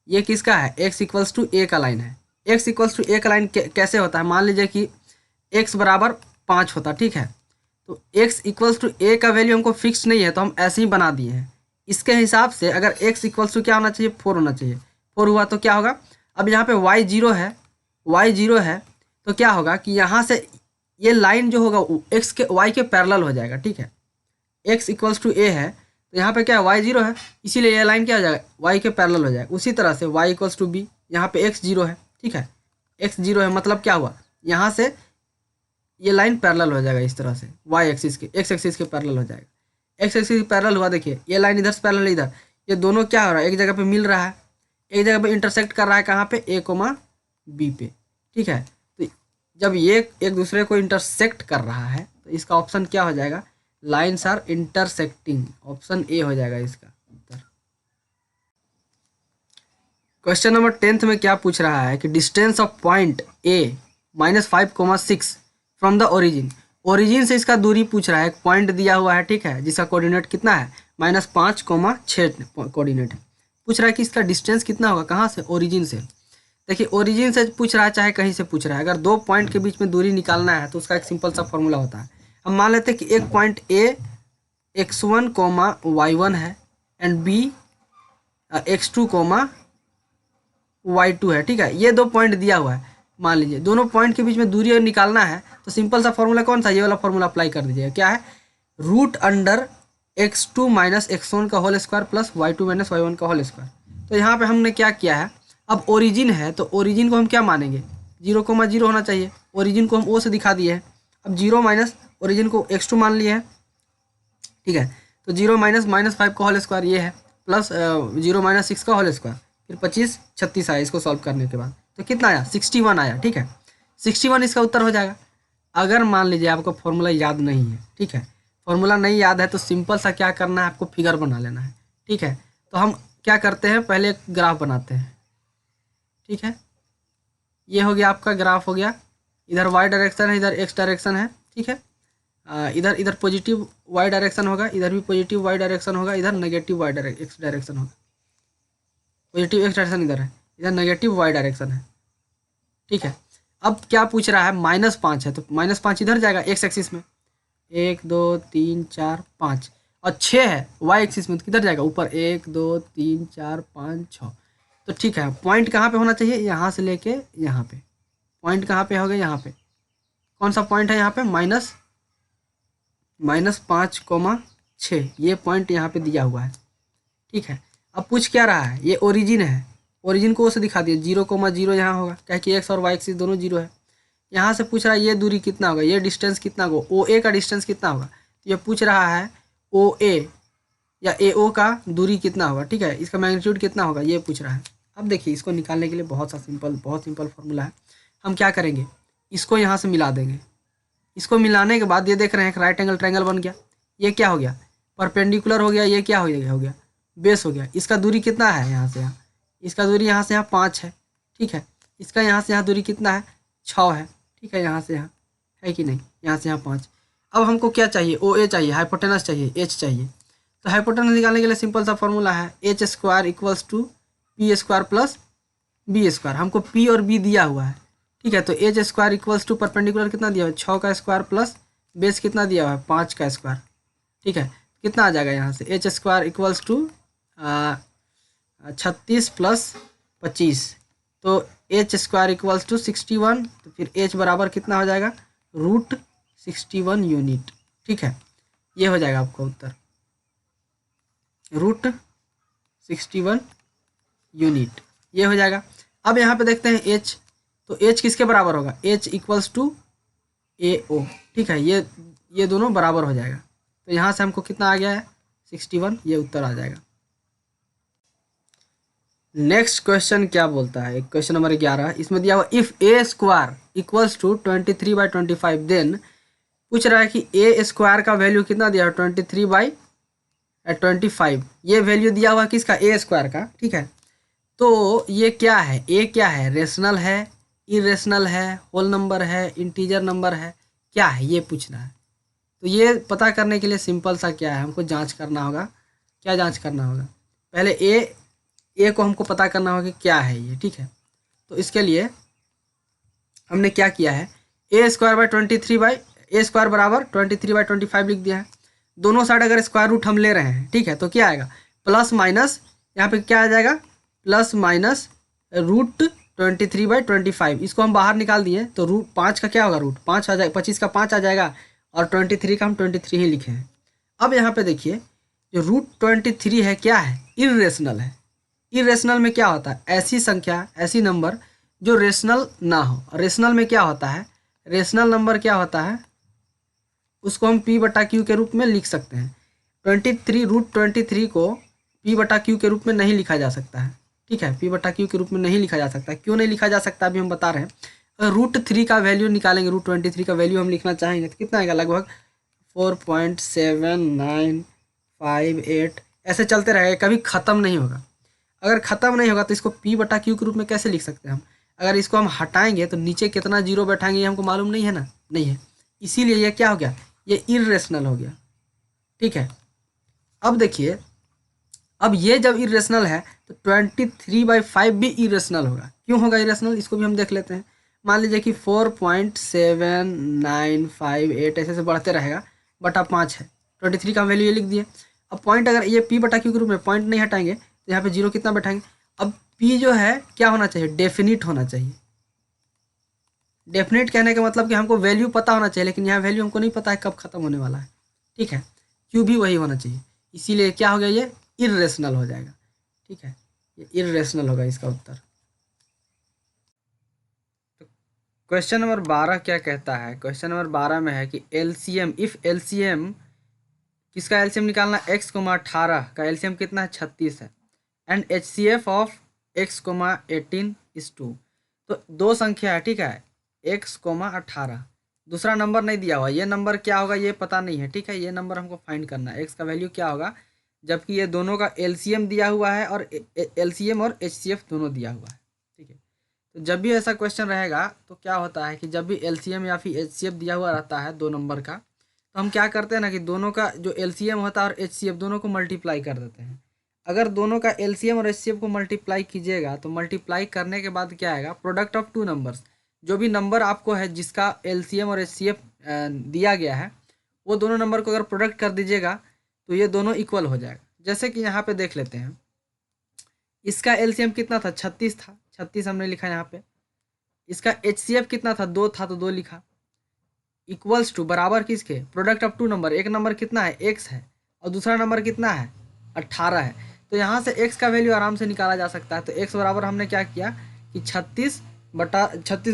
ये किसका है, x इक्वल्स टू ए का लाइन है। x इक्वल्स टू ए का लाइन कैसे होता है, मान लीजिए कि x बराबर 5 होता, ठीक है। तो x इक्वल्स टू ए का वैल्यू हमको फिक्स नहीं है तो हम ऐसे ही बना दिए हैं। इसके हिसाब से अगर x इक्वल्स टू क्या होना चाहिए 4 होना चाहिए, 4 हुआ तो क्या होगा, अब यहाँ पे y 0 है, y 0 है, तो क्या होगा कि यहाँ से ये लाइन जो होगा x के y के पैरेलल हो जाएगा, ठीक है। x इक्वल्स टू ए है तो यहाँ पे क्या है y 0 है, इसीलिए ये लाइन क्या हो जाएगा y के पैरेलल हो जाएगा। उसी तरह से y इक्वल्स टू बी, यहाँ पे x 0 है, ठीक है, x 0 है, मतलब क्या हुआ यहाँ से ये लाइन पैरेलल हो जाएगा इस तरह से, y एक्सिस के x एक्सिस के पैरेलल हो जाएगा। x एक्सिस के पैरेलल हुआ, देखिए ये लाइन इधर से पैरेलल है इधर, ये दोनों क्या हो रहा है एक जगह पे मिल रहा है, एक जगह पे इंटरसेक्ट कर रहा है, कहाँ पे a, b पे, ठीक है। तो जब ये एक दूसरे को इंटरसेक्ट कर रहा है तो इसका ऑप्शन क्या हो जाएगा, lines are intersecting, option A हो जाएगा इसका उत्तर। क्वेश्चन नंबर 10 में क्या पूछ रहा है कि distance of point A -5,6 from the origin, origin से इसका दूरी पूछ रहा है। एक पॉइंट दिया हुआ है, ठीक है, जिसका कोऑर्डिनेट कितना है -5,6 कोऑर्डिनेट है। पूछ रहा है कि इसका डिस्टेंस कितना होगा, कहाँ से, ओरिजिन से। देखिए ओरिजिन से पूछ रहा है चाहे कहीं से पूछ रहा है, अगर 2 पॉइंट के बीच में दूरी निकालना है तो उसका एक सिंपल सा फॉर्मूला होता है। हम मान लेते हैं कि एक पॉइंट ए x1, y1 है एंड बी x2, y2 है, ठीक है। ये 2 पॉइंट दिया हुआ है, मान लीजिए दोनों पॉइंट के बीच में दूरी निकालना है तो सिंपल सा फॉर्मूला कौन सा, ये वाला फॉर्मूला अप्लाई कर दीजिएगा। क्या है, √x2 - x1 का whole square plus y2 - y1 का होल स्क्वायर। तो यहाँ पे हमने क्या किया है, अब ओरिजिन है तो ओरिजिन को हम क्या मानेंगे 0,0 होना चाहिए, ओरिजिन को हम ओ से दिखा दिए हैं। अब 0 माइनस ओरिजिन को x2 मान लिए हैं, ठीक है। तो 0 - 5 का होल स्क्वायर ये है, प्लस 0 - 6 का होल स्क्वायर, फिर 25 36 आया इसको सॉल्व करने के बाद, तो कितना आया 61 आया, ठीक है। 61 इसका उत्तर हो जाएगा। अगर मान लीजिए आपको फॉर्मूला याद नहीं है, ठीक है, फॉर्मूला नहीं याद है तो सिंपल सा क्या करना है, आपको फिगर बना लेना है, ठीक है। तो हम क्या करते हैं, पहले एक ग्राफ बनाते हैं, ठीक है। ये हो गया आपका ग्राफ हो गया, इधर वाई डायरेक्शन है, इधर एक्स डायरेक्शन है, ठीक है। इधर पॉजिटिव वाई डायरेक्शन होगा, इधर भी पॉजिटिव वाई डायरेक्शन होगा, इधर नेगेटिव एक्स डायरेक्शन होगा। पॉजिटिव एक्स डायरेक्शन इधर है, इधर नेगेटिव वाई डायरेक्शन है, ठीक है। अब क्या पूछ रहा है, -5 है तो -5 इधर जाएगा एक्स एक्सिस में, 1 2 3 4 5, और 6 है वाई एक्सिस में तो किधर जाएगा ऊपर, 1 2 3 4 5 6। तो ठीक है, पॉइंट कहाँ पे होना चाहिए, यहाँ से लेके यहाँ पे, पॉइंट कहाँ पे हो गया, यहाँ पे कौन सा पॉइंट है, यहाँ पे -5, 6, ये पॉइंट यहाँ पे दिया हुआ है, ठीक है। अब पूछ क्या रहा है, ये ओरिजिन है, ओरिजिन को से दिखा दिए, 0,0 यहाँ होगा, क्या कि एक्स और वाई एक्सिस दोनों 0 है। यहाँ से पूछ रहा है ये दूरी कितना होगा, ये डिस्टेंस कितना होगा, ओ ए का डिस्टेंस कितना होगा, तो ये पूछ रहा है ओ ए या ए ओ का दूरी कितना होगा, ठीक है, इसका मैग्नीट्यूड कितना होगा, ये पूछ रहा है। अब देखिए इसको निकालने के लिए बहुत सिंपल फार्मूला है। हम क्या करेंगे, इसको यहाँ से मिला देंगे, इसको मिलाने के बाद ये देख रहे हैं एक राइट एंगल ट्रायंगल बन गया। ये क्या हो गया, परपेंडिकुलर हो गया, ये क्या हो गया बेस हो गया। इसका दूरी कितना है यहाँ से यहाँ, इसका दूरी यहाँ से यहाँ 5 है, ठीक है। इसका यहाँ से यहाँ दूरी कितना है, 6 है, ठीक है, यहाँ से यहाँ है कि नहीं, यहाँ से यहाँ 5। अब हमको क्या चाहिए, ओ ए चाहिए, हाइपोटेनस चाहिए, एच चाहिए। तो हाइपोटेनस निकालने के लिए सिंपल सा फॉर्मूला है, H square equals to P square plus B square. हमको पी और बी दिया हुआ है, ठीक है। तो H square equals to perpendicular कितना दिया हुआ है, 6 का स्क्वायर प्लस बेस कितना दिया हुआ है, 5 का स्क्वायर, ठीक है। कितना आ जाएगा यहाँ से, H square equals to 36 plus 25, तो एच स्क्वायर इक्वल्स टू 61, तो फिर एच बराबर कितना हो जाएगा, √61 यूनिट, ठीक है। ये हो जाएगा आपका उत्तर, √61 यूनिट, ये हो जाएगा। अब यहाँ पे देखते हैं एच, तो एच किसके बराबर होगा, एच इक्वल्स टू ए ओ, ठीक है, ये दोनों बराबर हो जाएगा। तो यहाँ से हमको कितना आ गया है, 61, ये उत्तर आ जाएगा। नेक्स्ट क्वेश्चन क्या बोलता है, क्वेश्चन नंबर 11, इसमें दिया हुआ if A square equals to 23/25, then पूछ रहा है कि ए स्क्वायर का वैल्यू कितना दिया है, 23/25, ये वैल्यू दिया हुआ किसका, ए स्क्वायर का, ठीक है। तो ये क्या है, ए क्या है, रेशनल है, इरेशनल है, होल नंबर है, इंटीजर नंबर है, क्या है, ये पूछना है। तो ये पता करने के लिए सिंपल सा क्या है, हमको जांच करना होगा। क्या जांच करना होगा, पहले ए को हमको पता करना होगा कि क्या है ये, ठीक है। तो इसके लिए हमने क्या किया है, ए स्क्वायर बराबर 23/25 लिख दिया है। दोनों साइड अगर स्क्वायर रूट हम ले रहे हैं, ठीक है, तो क्या आएगा, प्लस माइनस, यहाँ पे क्या आ जाएगा, प्लस माइनस √23/25, इसको हम बाहर निकाल दिए तो √5 का क्या होगा, √5 आ जाएगा, 25 का 5 आ जाएगा, और 23 का हम 23 ही लिखे हैं। अब यहाँ पे देखिए जो √23 है क्या है, इरेशनल है। इरेशनल में क्या होता है, ऐसी संख्या, ऐसी नंबर जो रेशनल ना हो। रेशनल में क्या होता है, रेशनल नंबर क्या होता है, उसको हम p/q के रूप में लिख सकते हैं। √23 को p/q के रूप में नहीं लिखा जा सकता है, ठीक है, p/q के रूप में नहीं लिखा जा सकता। क्यों नहीं लिखा जा सकता अभी हम बता रहे हैं। अगर √3 का वैल्यू निकालेंगे, √23 का वैल्यू हम लिखना चाहेंगे तो कितना आएगा, लगभग 4.7958, ऐसे चलते रहेगा, कभी ख़त्म नहीं होगा। अगर ख़त्म नहीं होगा तो इसको p/q के रूप में कैसे लिख सकते हैं हम। अगर इसको हम हटाएंगे तो नीचे कितना जीरो बैठाएंगे ये हमको मालूम नहीं है ना, नहीं है, इसीलिए ये क्या हो गया, ये इरेशनल हो गया, ठीक है। अब देखिए, अब ये जब इरेशनल है तो 23/5 भी इरेशनल होगा। क्यों होगा इरेशनल, इसको भी हम देख लेते हैं। मान लीजिए कि 4.7958 ऐसे बढ़ते रहेगा, बटा 5 है, 23 का वैल्यू ये लिख दिए। अब पॉइंट अगर ये p/q के रूप में पॉइंट नहीं हटाएंगे तो यहाँ पे जीरो कितना बैठाएंगे। अब p जो है क्या होना चाहिए, डेफिनिट होना चाहिए। डेफिनिट कहने का मतलब कि हमको वैल्यू पता होना चाहिए, लेकिन यहाँ वैल्यू हमको नहीं पता है कब खत्म होने वाला है, ठीक है। q भी वही होना चाहिए, इसीलिए क्या हो गया, ये इरेशनल हो जाएगा, ठीक है, ये इरेशनल होगा इसका उत्तर। तो क्वेश्चन नंबर 12 क्या कहता है, क्वेश्चन नंबर 12 में है कि एलसीएम, इफ एलसीएम, किसका एलसीएम निकालना, x,18 का एलसीएम कितना है, 36 है, एंड HCF ऑफ x,18:2। तो दो संख्या है, ठीक है, x,18, दूसरा नंबर नहीं दिया हुआ, ये नंबर क्या होगा ये पता नहीं है, ठीक है, ये नंबर हमको फाइंड करना है, x का वैल्यू क्या होगा, जबकि ये दोनों का एलसीएम दिया हुआ है और एलसीएम और HCF दोनों दिया हुआ है, ठीक है। तो जब भी ऐसा क्वेश्चन रहेगा तो क्या होता है कि जब भी एलसीएम या फिर HCF दिया हुआ रहता है दो नंबर का, तो हम क्या करते हैं ना कि दोनों का जो एलसीएम होता है और HCF दोनों को मल्टीप्लाई कर देते हैं। अगर दोनों का एलसीएम और HCF को मल्टीप्लाई कीजिएगा तो मल्टीप्लाई करने के बाद क्या आएगा, प्रोडक्ट ऑफ टू नंबर्स, जो भी नंबर आपको है जिसका एलसीएम और HCF दिया गया है वो दोनों नंबर को अगर प्रोडक्ट कर दीजिएगा तो ये दोनों इक्वल हो जाएगा। जैसे कि यहाँ पे देख लेते हैं, इसका एलसीएम कितना था, 36 था, 36 हमने लिखा यहाँ पे। इसका HCF कितना था, 2 था तो 2 लिखा। इक्वल्स टू बराबर किसके, प्रोडक्ट ऑफ टू नंबर, एक नंबर कितना है, x है, और दूसरा नंबर कितना है 18 है। तो यहाँ से x का वैल्यू आराम से निकाला जा सकता है। तो x बराबर हमने क्या किया कि 36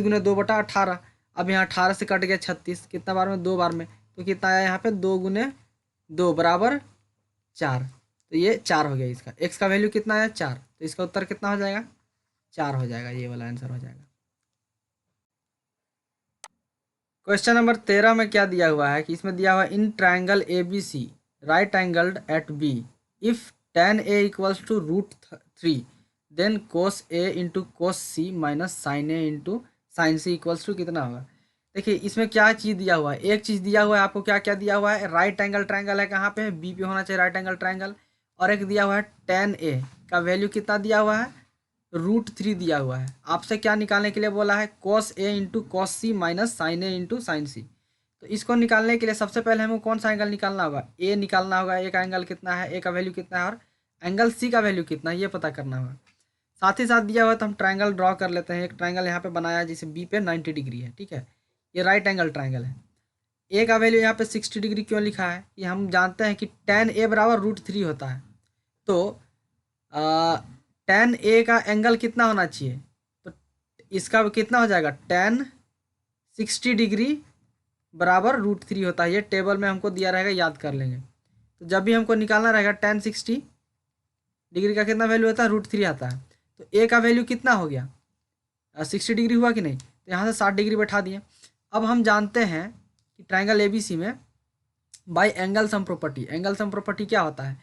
गुने 2/18। अब यहाँ 18 से कट गया 36, कितना बार में 2 बार में, तो कितना आया यहाँ पे 2 गुने 2 बराबर 4। तो ये 4 हो गया इसका, x का वैल्यू कितना आया 4, तो इसका उत्तर कितना हो जाएगा 4 हो जाएगा, ये वाला आंसर हो जाएगा। क्वेश्चन नंबर 13 में क्या दिया हुआ है कि इसमें दिया हुआ है in triangle A B C right angled at B if tan a equals to √3 then cos a into cos C minus sine a into sine C equals to कितना होगा। देखिए इसमें क्या चीज़ दिया हुआ है, एक चीज़ दिया हुआ है आपको, क्या क्या दिया हुआ है, राइट एंगल ट्राइंगल है, कहाँ पे है बी पे होना चाहिए राइट एंगल ट्राइंगल। और एक दिया हुआ है tan a का वैल्यू कितना दिया हुआ है √3 दिया हुआ है। आपसे क्या निकालने के लिए बोला है cos a into cos C minus sine a into sine C. तो इसको निकालने के लिए सबसे पहले हमको कौन सा एंगल निकालना होगा, ए निकालना होगा, ए का एंगल कितना है, ए का वैल्यू कितना है, और एंगल सी का वैल्यू कितना है ये पता करना होगा। साथ ही साथ दिया हुआ तो हम ट्राइंगल ड्रॉ कर लेते हैं। एक ट्राइंगल यहाँ पे बनाया है जिसे बी पे 90 डिग्री है, ठीक है, ये राइट एंगल ट्राइंगल है। ए का वैल्यू यहाँ पे 60 डिग्री क्यों लिखा है, ये हम जानते हैं कि tan a बराबर √3 होता है। तो tan a का एंगल कितना होना चाहिए, तो इसका कितना हो जाएगा tan 60 डिग्री बराबर √3 होता है। ये टेबल में हमको दिया रहेगा, याद कर लेंगे। तो जब भी हमको निकालना रहेगा tan 60 डिग्री का कितना वैल्यू होता है √3 आता है। तो ए का वैल्यू कितना हो गया 60 डिग्री हुआ कि नहीं, तो यहाँ से 60 डिग्री बैठा दिए। अब हम जानते हैं कि ट्राइंगल ए बी सी में bye angle sum property, angle sum property क्या होता है,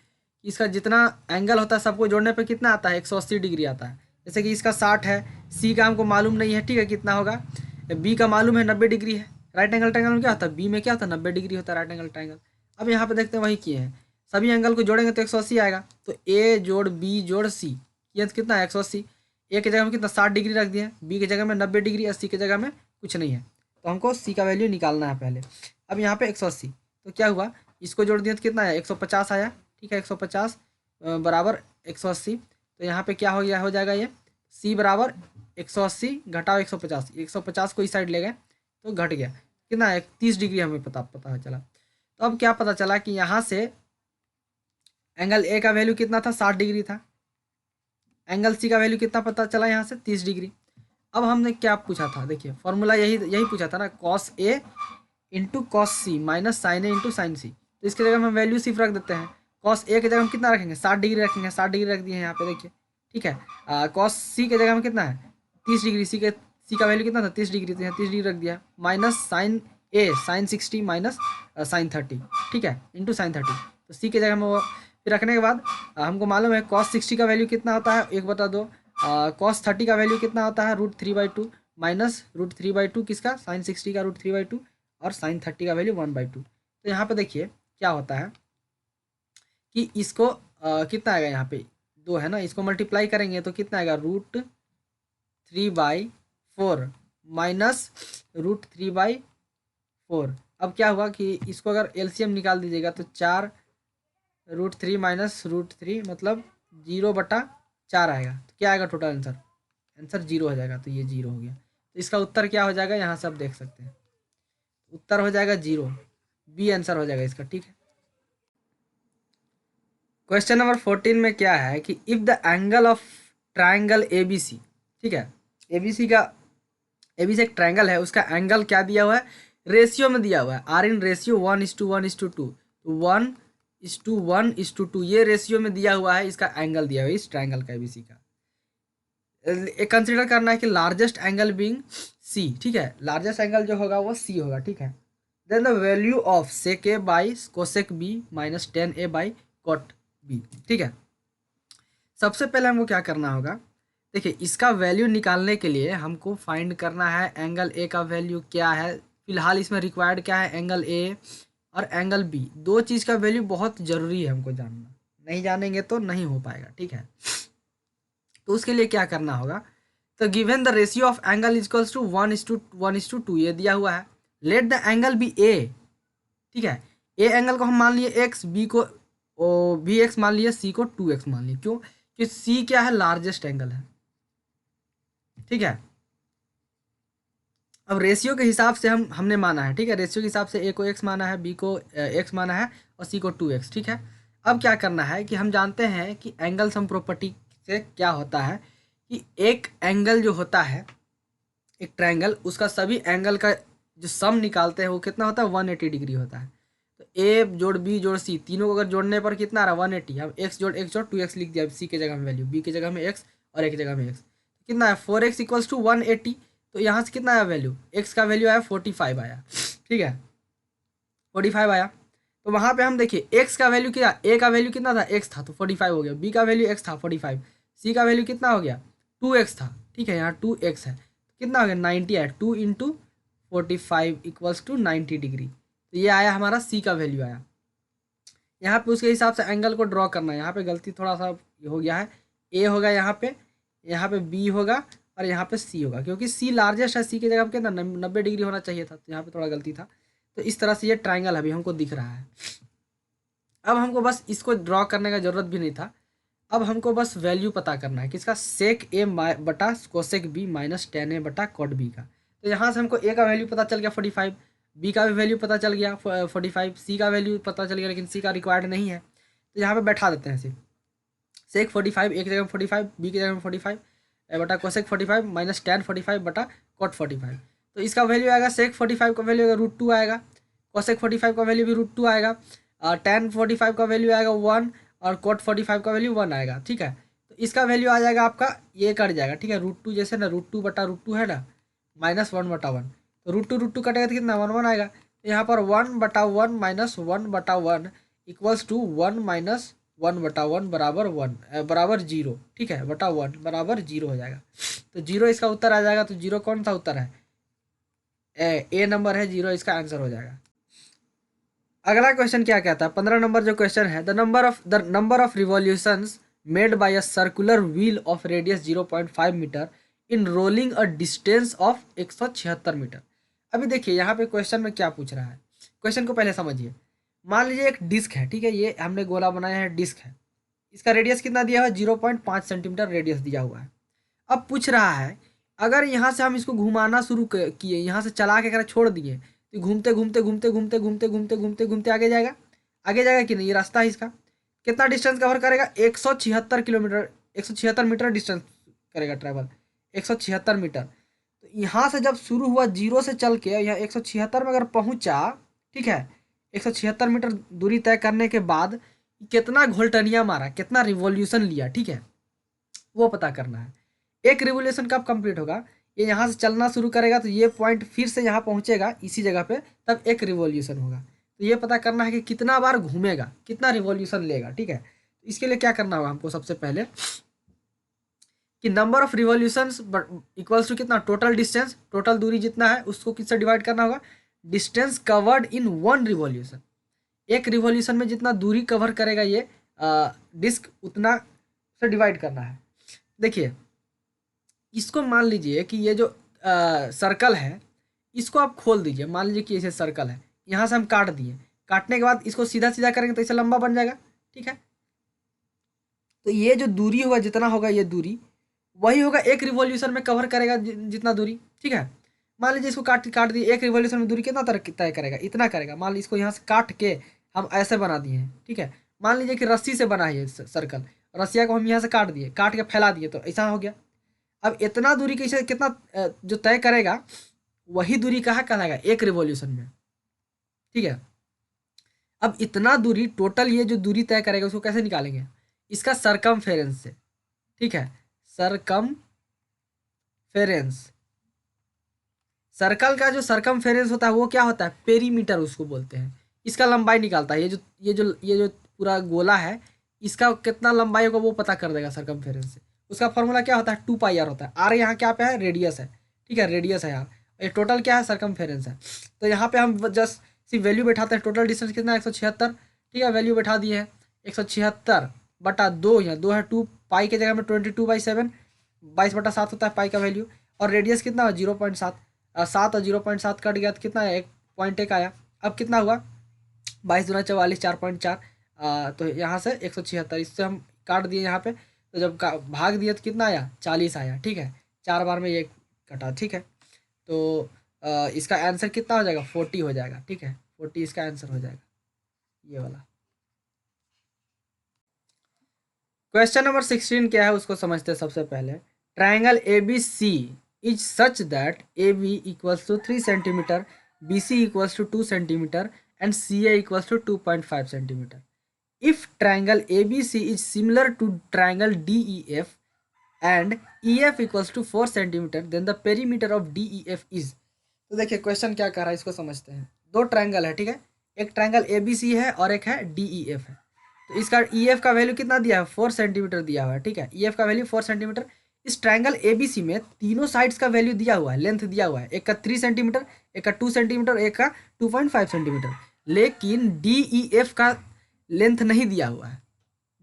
इसका जितना एंगल होता है सबको जोड़ने पे कितना आता है 180 डिग्री आता है। जैसे कि इसका 60 है, सी का हमको मालूम नहीं है, ठीक है, कितना होगा, बी का मालूम है 90 डिग्री है। राइट एंगल ट्राइंगल में क्या होता है बी में क्या होता है 90 डिग्री होता है राइट एंगल ट्राइंगल। अब यहाँ पे देखते हैं वही किए हैं, सभी एंगल को जोड़ेंगे तो 180 आएगा। तो ए जोड़ बी जोड़ सी, ये कितना है 180। ए की जगह में कितना 60 डिग्री रख दिए, बी की जगह में 90 डिग्री, 80 की जगह में कुछ नहीं है, तो हमको सी का वैल्यू निकालना है पहले। अब यहाँ पे 180, तो क्या हुआ इसको जोड़ दिया तो कितना आया 150 आया, ठीक है, 150 बराबर 180। तो यहाँ पे क्या हो गया, हो जाएगा ये सी बराबर 180 घटाओ 150, 150 को इस साइड ले गए तो घट गया कितना है 30 डिग्री, हमें पता चला। तो अब क्या पता चला कि यहाँ से एंगल ए का वैल्यू कितना था 60 डिग्री था, एंगल सी का वैल्यू कितना पता चला यहाँ से 30 डिग्री। अब हमने क्या पूछा था, देखिए फॉर्मूला यही पूछा था ना, cos A into cos C minus sign A into sine C. तो इसकी जगह हम वैल्यू सिर्फ रख देते हैं, कॉस ए की जगह हम कितना रखेंगे 60 डिग्री रखेंगे, 60 डिग्री रख दिए हैं यहाँ पे देखिए, ठीक है। कॉस सी की जगह में कितना है 30 डिग्री, सी का वैल्यू कितना था 30 डिग्री, तो यहाँ 30 डिग्री रख दिया, माइनस साइन ए साइन 60 माइनस साइन 30, ठीक है, इंटू साइन 30। तो सी की जगह में वो फिर रखने के बाद हमको मालूम है कॉस 60 का वैल्यू कितना होता है 1/2, कॉस 30 का वैल्यू कितना होता है √3/2 माइनस √3/2 किसका साइन 60 का √3/2 और साइन 30 का वैल्यू 1/2। तो यहाँ पे देखिए क्या होता है कि इसको कितना आएगा, यहाँ पे 2 है ना, इसको मल्टीप्लाई करेंगे तो कितना आएगा √3/4 माइनस √3/4। अब क्या हुआ कि इसको अगर एलसीएम निकाल दीजिएगा तो 4 √3 माइनस √3 मतलब 0/4 आएगा। तो क्या आएगा टोटल आंसर, आंसर 0 हो जाएगा। तो ये 0 हो गया, तो इसका उत्तर क्या हो जाएगा यहाँ से आप देख सकते हैं, उत्तर हो जाएगा 0, बी आंसर हो जाएगा इसका, ठीक है। क्वेश्चन नंबर 14 में क्या है कि if the angle of triangle A B C, ठीक है, ए बी सी एक ट्राइंगल है, उसका एंगल क्या दिया हुआ है रेशियो में दिया हुआ है, आर इन रेशियो 1:1:2, 1:1:2 ये रेशियो में दिया हुआ है, इसका एंगल दिया हुआ है इस ट्राइंगल का एबीसी का। कंसिडर करना है कि लार्जेस्ट एंगल बीइंग सी, ठीक है, लार्जेस्ट एंगल जो होगा वो सी होगा, ठीक है। Then the value of sec A by cosec B minus tan a by cot B, ठीक है। सबसे पहले हमको क्या करना होगा, देखिए इसका वैल्यू निकालने के लिए हमको फाइंड करना है एंगल ए का वैल्यू क्या है। फिलहाल इसमें रिक्वायर्ड क्या है एंगल ए और एंगल बी, दो चीज़ का वैल्यू बहुत ज़रूरी है हमको जानना, नहीं जानेंगे तो नहीं हो पाएगा, ठीक है। तो उसके लिए क्या करना होगा, तो given the ratio of angle equals to 1:1:2 ये दिया हुआ है। Let the angle B A, ठीक है, ए एंगल को हम मान लिए एक्स, बी को बी एक्स मान लिए, सी को 2x मान लिए, क्यों कि सी क्या है लार्जेस्ट एंगल है, ठीक है। अब रेशियो के हिसाब से हमने माना है, ठीक है, रेशियो के हिसाब से ए को एक्स माना है, बी को एक्स माना है और सी को 2x, ठीक है। अब क्या करना है कि हम जानते हैं कि एंगल सम प्रॉपर्टी से क्या होता है कि एक एंगल जो होता है, एक ट्रायंगल, उसका सभी एंगल का जो सम निकालते हैं वो कितना होता है, 180 डिग्री होता है। तो ए जोड़ बी जोड़ सी तीनों को अगर जोड़ने पर कितना आ रहा है, 180। हम एक्स जोड़ 2x लिख दिया, सी के जगह में वैल्यू, बी की जगह में एक्स और ए की जगह में एक्स, कितना है 4x इक्वल्स टू 180। तो यहाँ से कितना आया वैल्यू, एक्स का वैल्यू आया 45 आया, ठीक है, 45 आया। तो वहाँ पे हम देखिए एक्स का वैल्यू क्या, ए का वैल्यू कितना था, एक्स था तो 45 हो गया, बी का वैल्यू एक्स था 45, सी का वैल्यू कितना हो गया 2x था, ठीक है, यहाँ 2x है, कितना हो गया 90 आया, 2 इंटू 45 इक्वल्स टू 90 डिग्री। तो ये आया हमारा सी का वैल्यू आया। यहाँ पे उसके हिसाब से एंगल को ड्रॉ करना है, यहाँ पे गलती थोड़ा सा हो गया है, ए होगा यहाँ पे बी होगा और यहाँ पे सी होगा, क्योंकि सी लार्जेस्ट है, सी की जगह पे कितना 90 डिग्री होना चाहिए था, तो यहाँ पे थोड़ा गलती था। तो इस तरह से ये ट्राइंगल अभी हमको दिख रहा है। अब हमको बस इसको ड्रॉ करने का ज़रूरत भी नहीं था, अब हमको बस वैल्यू पता करना है किसका, सेक ए बटा कोसेक बी माइनस टेन ए बटा कॉट बी का। तो यहाँ से हमको ए का वैल्यू पता चल गया 45, बी का भी वैल्यू पता चल गया 45, सी का वैल्यू पता चल गया, लेकिन सी का रिक्वायर्ड नहीं है, तो यहाँ पे बैठा देते हैं सिर्फ सेक 45 एक जगह में 45, बी की जगह में 45 बटा कोसेक 45 माइनस टेन 45 बटा कॉट 45। तो इसका वैल्यू आएगा, सेक 45 का वैल्यू आएगा √2 आएगा, कोसेक 45 का वैल्यू भी √2 आएगा, टेन 45 का वैल्यू आएगा 1 और कॉट 45 का वैल्यू 1 आएगा, ठीक है। तो इसका वैल्यू आ जाएगा आपका, ये कट जाएगा, ठीक है, √2 जैसे ना √2 बटा √2 है ना, माइनस 1 बटा 1, तो √2 कटेगा तो कितना 1 1 आएगा। तो यहाँ पर 1 बटा 1 माइनस 1 बटा 1 इक्वल्स टू 1 माइनस 1 बटा 1 बराबर 1 बराबर 0, ठीक है, बटा 1 बराबर 0 हो जाएगा। तो 0 इसका उत्तर आ जाएगा। तो 0 कौन सा उत्तर है, ए नंबर है 0, इसका आंसर हो जाएगा। अगला क्वेश्चन क्या कहता है, 15 नंबर जो क्वेश्चन है, the number of revolutions made by a circular wheel of radius 0.5 metre in rolling a distance of 176 metre. अभी देखिए यहाँ पे क्वेश्चन में क्या पूछ रहा है, क्वेश्चन को पहले समझिए। मान लीजिए एक डिस्क है, ठीक है, ये हमने गोला बनाया है, डिस्क है, इसका रेडियस कितना दिया हुआ है 0.5 सेंटीमीटर रेडियस दिया हुआ है। अब पूछ रहा है अगर यहाँ से हम इसको घुमाना शुरू किए, यहाँ से चला के अगर छोड़ दिए तो घूमते घूमते घूमते घूमते घूमते घूमते घूमते घूमते आगे जाएगा, आगे जाएगा कि नहीं, ये रास्ता है इसका, कितना डिस्टेंस कवर करेगा 176 किलोमीटर, 176 मीटर डिस्टेंस करेगा ट्रैवल, 176 मीटर। तो यहाँ से जब शुरू हुआ 0 से चल के यहाँ 176 में अगर पहुँचा, ठीक है, 176 मीटर दूरी तय करने के बाद कितना घोल्टनिया मारा, कितना रिवॉल्यूशन लिया, ठीक है, वो पता करना है। एक रिवॉल्यूशन कब कंप्लीट होगा, ये यहाँ से चलना शुरू करेगा तो ये पॉइंट फिर से यहाँ पहुँचेगा इसी जगह पे, तब एक रिवॉल्यूशन होगा। तो ये पता करना है कि कितना बार घूमेगा, कितना रिवॉल्यूशन लेगा, ठीक है। तो इसके लिए क्या करना होगा हमको, सबसे पहले कि number of revolutions equals to कितना, टोटल डिस्टेंस, टोटल दूरी जितना है उसको किससे डिवाइड करना होगा, डिस्टेंस कवर्ड इन 1 रिवॉल्यूशन। एक रिवॉल्यूशन में जितना दूरी कवर करेगा ये डिस्क, उतना से डिवाइड करना है। देखिए इसको मान लीजिए कि ये जो सर्कल है इसको आप खोल दीजिए, मान लीजिए कि ऐसे सर्कल है, यहाँ से हम काट दिए, काटने के बाद इसको सीधा सीधा करेंगे तो इसे लंबा बन जाएगा, ठीक है। तो ये जो दूरी होगा, जितना होगा ये दूरी, वही होगा एक रिवॉल्यूशन में कवर करेगा जितना दूरी, ठीक है। मान लीजिए इसको काट काट दिए, एक रिवॉल्यूशन में दूरी कितना तय करेगा, इतना करेगा। मान लीजिए इसको यहाँ से काट के हम ऐसे बना दिए हैं, ठीक है। मान लीजिए कि रस्सी से बना है सर्कल, रस्सिया को हम यहाँ से काट दिए, काट के फैला दिए, तो ऐसा हो गया। अब इतना दूरी कैसे, कितना जो तय करेगा वही दूरी कहाँ कहलाएगा, एक रिवॉल्यूशन में, ठीक है। अब इतना दूरी टोटल, ये जो दूरी तय करेगा उसको कैसे निकालेंगे, इसका सरकमफेरेंस से, ठीक है, सरकमफेरेंस। सर्कल का जो सरकमफेरेंस होता है वो क्या होता है, पेरीमीटर उसको बोलते हैं। इसका लंबाई निकालता है, ये जो पूरा गोला है इसका कितना लंबाई होगा वो पता कर देगा सरकमफेरेंस से। उसका फॉर्मूला क्या होता है, 2πr होता है। आर यहाँ क्या पे है, रेडियस है, ठीक है, रेडियस है यहाँ, ये टोटल क्या है, सरकमफेरेंस है। तो यहाँ पे हम जस्ट सिर्फ वैल्यू बैठाते हैं, टोटल डिस्टेंस कितना है 176, ठीक है, वैल्यू बैठा दिए हैं 176 बटा 2, यहाँ 2 है, 2 पाई के जगह में 22/7, 22/7 होता है पाई का वैल्यू, और रेडियस कितना है 0.7, 7 और 0.7 कट गया तो कितना है, 1.1 आया। अब कितना हुआ 22 दूना 44, 4.4, तो यहाँ से 176, इससे हम काट दिए यहाँ पे, तो जब भाग दिए तो कितना आया 40 आया, ठीक है, 4 बार में ये कटा, ठीक है। तो इसका आंसर कितना हो जाएगा, 40 हो जाएगा, ठीक है, 40 इसका आंसर हो जाएगा, ये वाला। क्वेश्चन नंबर 16 क्या है उसको समझते हैं सबसे पहले। Triangle A B C is such that A B equals to 3 centimetre, B C equals to 2 centimetre and C A equals to 2.5 centimetre. If triangle A B C is similar to triangle D E F and E F equals to 4 centimetre then the perimeter of D E F is. तो देखिए क्वेश्चन क्या कर रहा है इसको समझते हैं। दो ट्राइंगल है, ठीक है, एक ट्राइंगल ए बी सी है और एक है डी ई एफ है। तो इसका ई एफ का वैल्यू कितना दिया है, 4 सेंटीमीटर दिया हुआ है, ठीक है, ई एफ का वैल्यू 4 सेंटीमीटर। इस ट्राइंगल ए बी सी में तीनों साइड्स का वैल्यू दिया हुआ है, लेंथ दिया हुआ है, एक का 3 सेंटीमीटर, एक का 2 सेंटीमीटर, एक का 2.5 सेंटीमीटर, लेकिन डी ई एफ का लेंथ नहीं दिया हुआ है।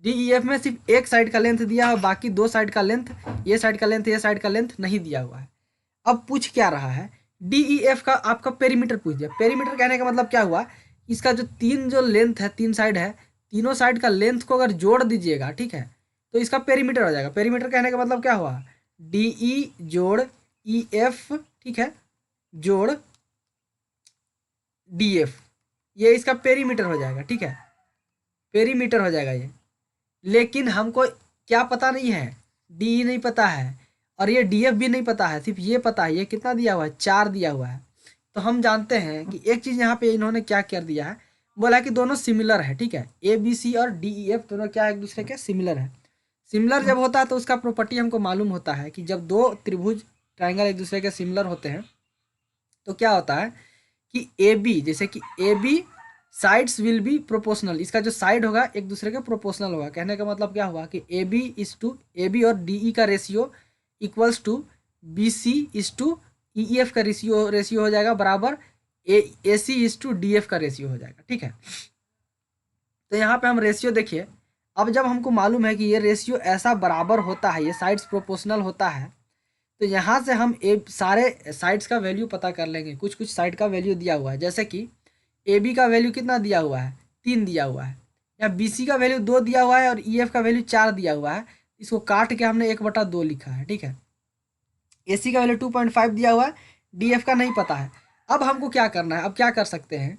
डी ई एफ में सिर्फ एक साइड का लेंथ दिया हुआ, बाकी दो साइड का लेंथ, ये साइड का लेंथ, ये साइड का लेंथ नहीं दिया हुआ है। अब पूछ क्या रहा है, डी ई एफ का आपका पेरीमीटर पूछ दिया। पेरीमीटर कहने का मतलब क्या हुआ, इसका जो तीन जो लेंथ है, तीन साइड है, तीनों साइड का लेंथ को अगर जोड़ दीजिएगा, ठीक है, तो इसका पेरीमीटर हो जाएगा। पेरीमीटर कहने का मतलब क्या हुआ, डी ई जोड़ ई एफ, ठीक है, जोड़ डी एफ, ये इसका पेरीमीटर हो जाएगा, ठीक है, पेरीमीटर हो जाएगा ये। लेकिन हमको क्या पता नहीं है, डी नहीं पता है और ये डी एफ भी नहीं पता है, सिर्फ ये पता है, ये कितना दिया हुआ है, 4 दिया हुआ है। तो हम जानते हैं कि एक चीज़ यहाँ पे इन्होंने क्या कर दिया है, बोला कि दोनों सिमिलर है, ठीक है, ए बी सी और डी ई एफ दोनों क्या एक दूसरे के सिमिलर है। सिमिलर जब होता है तो उसका प्रॉपर्टी हमको मालूम होता है कि जब दो त्रिभुज ट्राइंगल एक दूसरे के सिमिलर होते हैं तो क्या होता है कि ए बी, जैसे कि A B sides will be proportional, इसका जो साइड होगा एक दूसरे के प्रोपोर्शनल होगा। कहने का मतलब क्या हुआ कि A B is to A B और डी ई का ratio equals to B C is to E F का रेशियो हो जाएगा बराबर A C is to D F का रेशियो हो जाएगा, ठीक है। तो यहाँ पे हम रेशियो देखिए, अब जब हमको मालूम है कि ये रेशियो ऐसा बराबर होता है, ये साइड्स प्रोपोर्शनल होता है, तो यहाँ से हम सारे साइड्स का वैल्यू पता कर लेंगे। कुछ कुछ साइड का वैल्यू दिया हुआ है, जैसे कि ए बी का वैल्यू कितना दिया हुआ है, 3 दिया हुआ है, या बी सी का वैल्यू 2 दिया हुआ है और ई एफ का वैल्यू 4 दिया हुआ है। इसको काट के हमने 1/2 लिखा है, ठीक है। ए सी का वैल्यू 2.5 दिया हुआ है, डी एफ का नहीं पता है। अब हमको क्या करना है, अब क्या कर सकते हैं